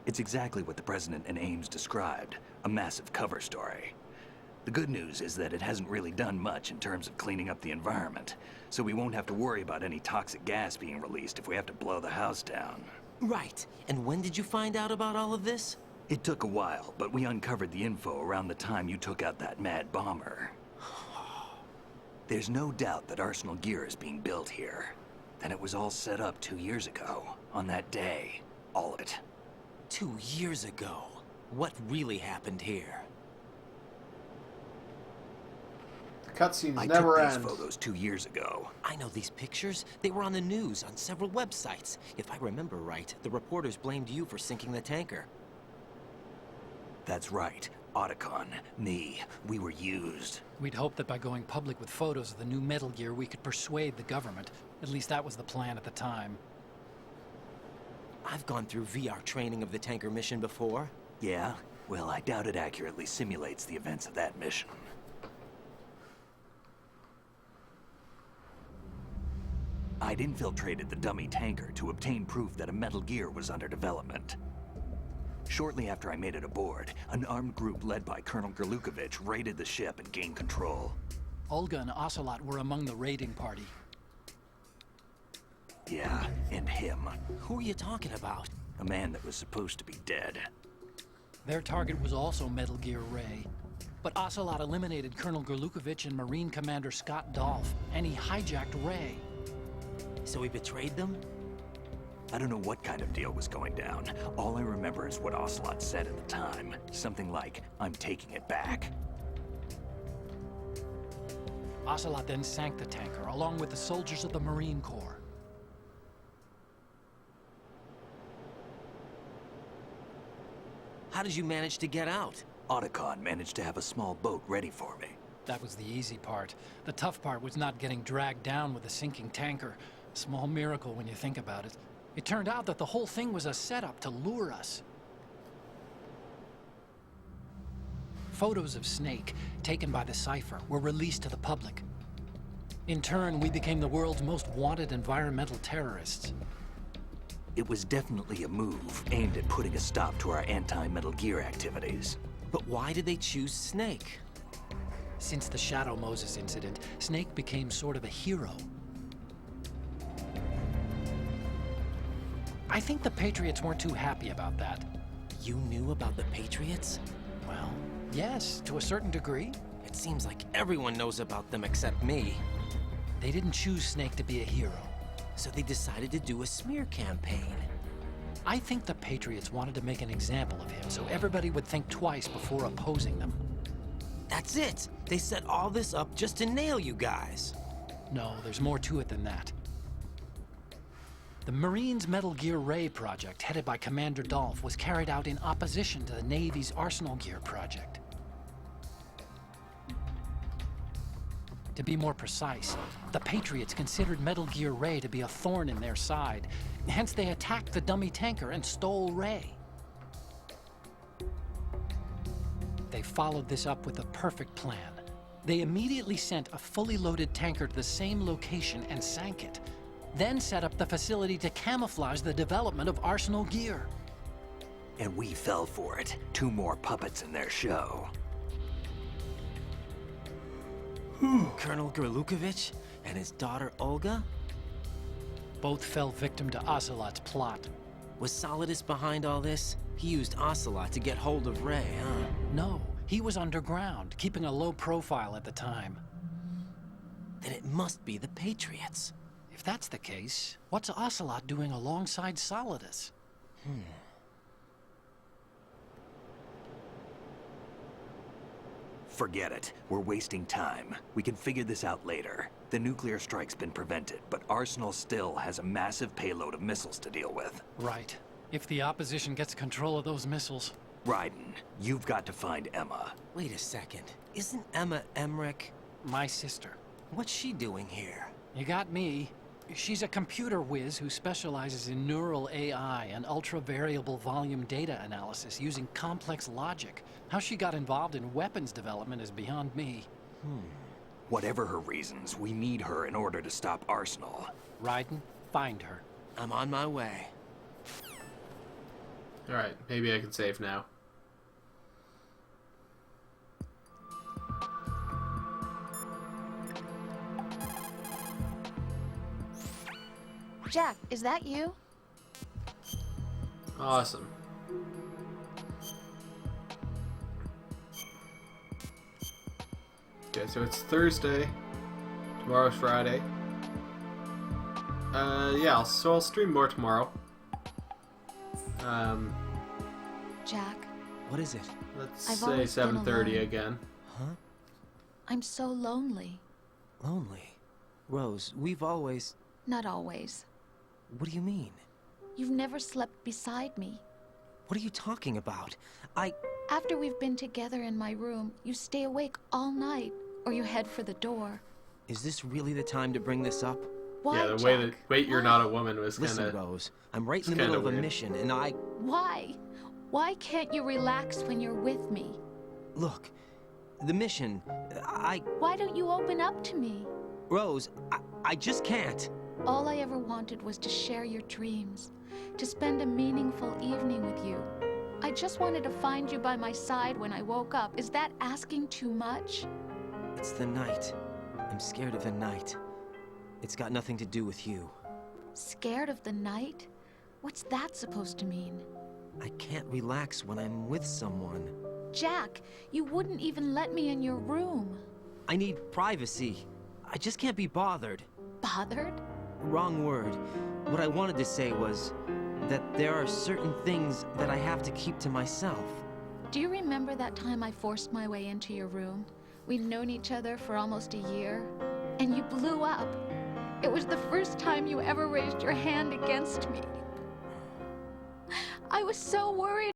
It's exactly what the President and Ames described, a massive cover story. The good news is that it hasn't really done much in terms of cleaning up the environment, so we won't have to worry about any toxic gas being released if we have to blow the house down. Right. And when did you find out about all of this? It took a while, but we uncovered the info around the time you took out that mad bomber. There's no doubt that Arsenal gear is being built here. And it was all set up 2 years ago, on that day. All of it. 2 years ago? What really happened here? The cutscenes I never took end. these photos 2 years ago. I know these pictures. They were on the news, on several websites. If I remember right, the reporters blamed you for sinking the tanker. That's right. Otacon, me, we were used. We'd hoped that by going public with photos of the new Metal Gear, we could persuade the government. At least that was the plan at the time. I've gone through VR training of the tanker mission before. Yeah? Well, I doubt it accurately simulates the events of that mission. I'd infiltrated the dummy tanker to obtain proof that a Metal Gear was under development. Shortly after I made it aboard, an armed group led by Colonel Gerlukovich raided the ship and gained control. Olga and Ocelot were among the raiding party. Yeah, and him. Who are you talking about? A man that was supposed to be dead. Their target was also Metal Gear Ray. But Ocelot eliminated Colonel Gerlukovich and Marine Commander Scott Dolph, and he hijacked Ray. So he betrayed them? I don't know what kind of deal was going down. All I remember is what Ocelot said at the time. Something like, "I'm taking it back." Ocelot then sank the tanker, along with the soldiers of the Marine Corps. How did you manage to get out? Otacon managed to have a small boat ready for me. That was the easy part. The tough part was not getting dragged down with a sinking tanker. Small miracle when you think about it. It turned out that the whole thing was a setup to lure us. Photos of Snake, taken by the Cypher, were released to the public. In turn, we became the world's most wanted environmental terrorists. It was definitely a move aimed at putting a stop to our anti-Metal Gear activities. But why did they choose Snake? Since the Shadow Moses incident, Snake became sort of a hero. I think the Patriots weren't too happy about that. You knew about the Patriots? Well, yes, to a certain degree. It seems like everyone knows about them except me. They didn't choose Snake to be a hero. So they decided to do a smear campaign. I think the Patriots wanted to make an example of him so everybody would think twice before opposing them. That's it! They set all this up just to nail you guys. No, there's more to it than that. The Marines' Metal Gear Ray project, headed by Commander Dolph, was carried out in opposition to the Navy's Arsenal Gear project. To be more precise, the Patriots considered Metal Gear Ray to be a thorn in their side. Hence, they attacked the dummy tanker and stole Ray. They followed this up with a perfect plan. They immediately sent a fully loaded tanker to the same location and sank it, then set up the facility to camouflage the development of Arsenal Gear. And we fell for it. 2 more puppets in their show. Colonel Gerlukovich and his daughter Olga? Both fell victim to Ocelot's plot. Was Solidus behind all this? He used Ocelot to get hold of Ray, huh? No, he was underground, keeping a low profile at the time. Then it must be the Patriots. If that's the case, what's Ocelot doing alongside Solidus? Forget it. We're wasting time. We can figure this out later. The nuclear strike's been prevented, but Arsenal still has a massive payload of missiles to deal with. Right. If the opposition gets control of those missiles... Raiden, you've got to find Emma. Wait a second. Isn't Emma Emmerich? My sister. What's she doing here? You got me. She's a computer whiz who specializes in neural AI and ultra-variable volume data analysis using complex logic. How she got involved in weapons development is beyond me. Whatever her reasons, we need her in order to stop Arsenal. Raiden, find her. I'm on my way. Alright, maybe I can save now. Jack, is that you? Awesome. Okay, so it's Thursday. Tomorrow's Friday. Yeah, so I'll stream more tomorrow. Jack, What is it? Let's I've say always been 7:30 alone. again. Huh? I'm so lonely. Lonely. Rose, we've always... Not always. What do you mean? You've never slept beside me. What are you talking about? After we've been together in my room, you stay awake all night, or you head for the door. Is this really the time to bring this up? Why, Yeah, the Jack? way that "Wait, you're Why? not a woman" was Listen, kind of... Rose, I'm right in the kinda middle of a weird. mission, and Why? Why can't you relax when you're with me? Look, the mission, Why don't you open up to me? Rose, I just can't. All I ever wanted was to share your dreams, to spend a meaningful evening with you. I just wanted to find you by my side when I woke up. Is that asking too much? It's the night. I'm scared of the night. It's got nothing to do with you. Scared of the night? What's that supposed to mean? I can't relax when I'm with someone. Jack, you wouldn't even let me in your room. I need privacy. I just can't be bothered. Bothered? Wrong word. What I wanted to say was that there are certain things that I have to keep to myself. Do you remember that time I forced my way into your room? We'd known each other for almost a year, and you blew up. It was the first time you ever raised your hand against me. I was so worried.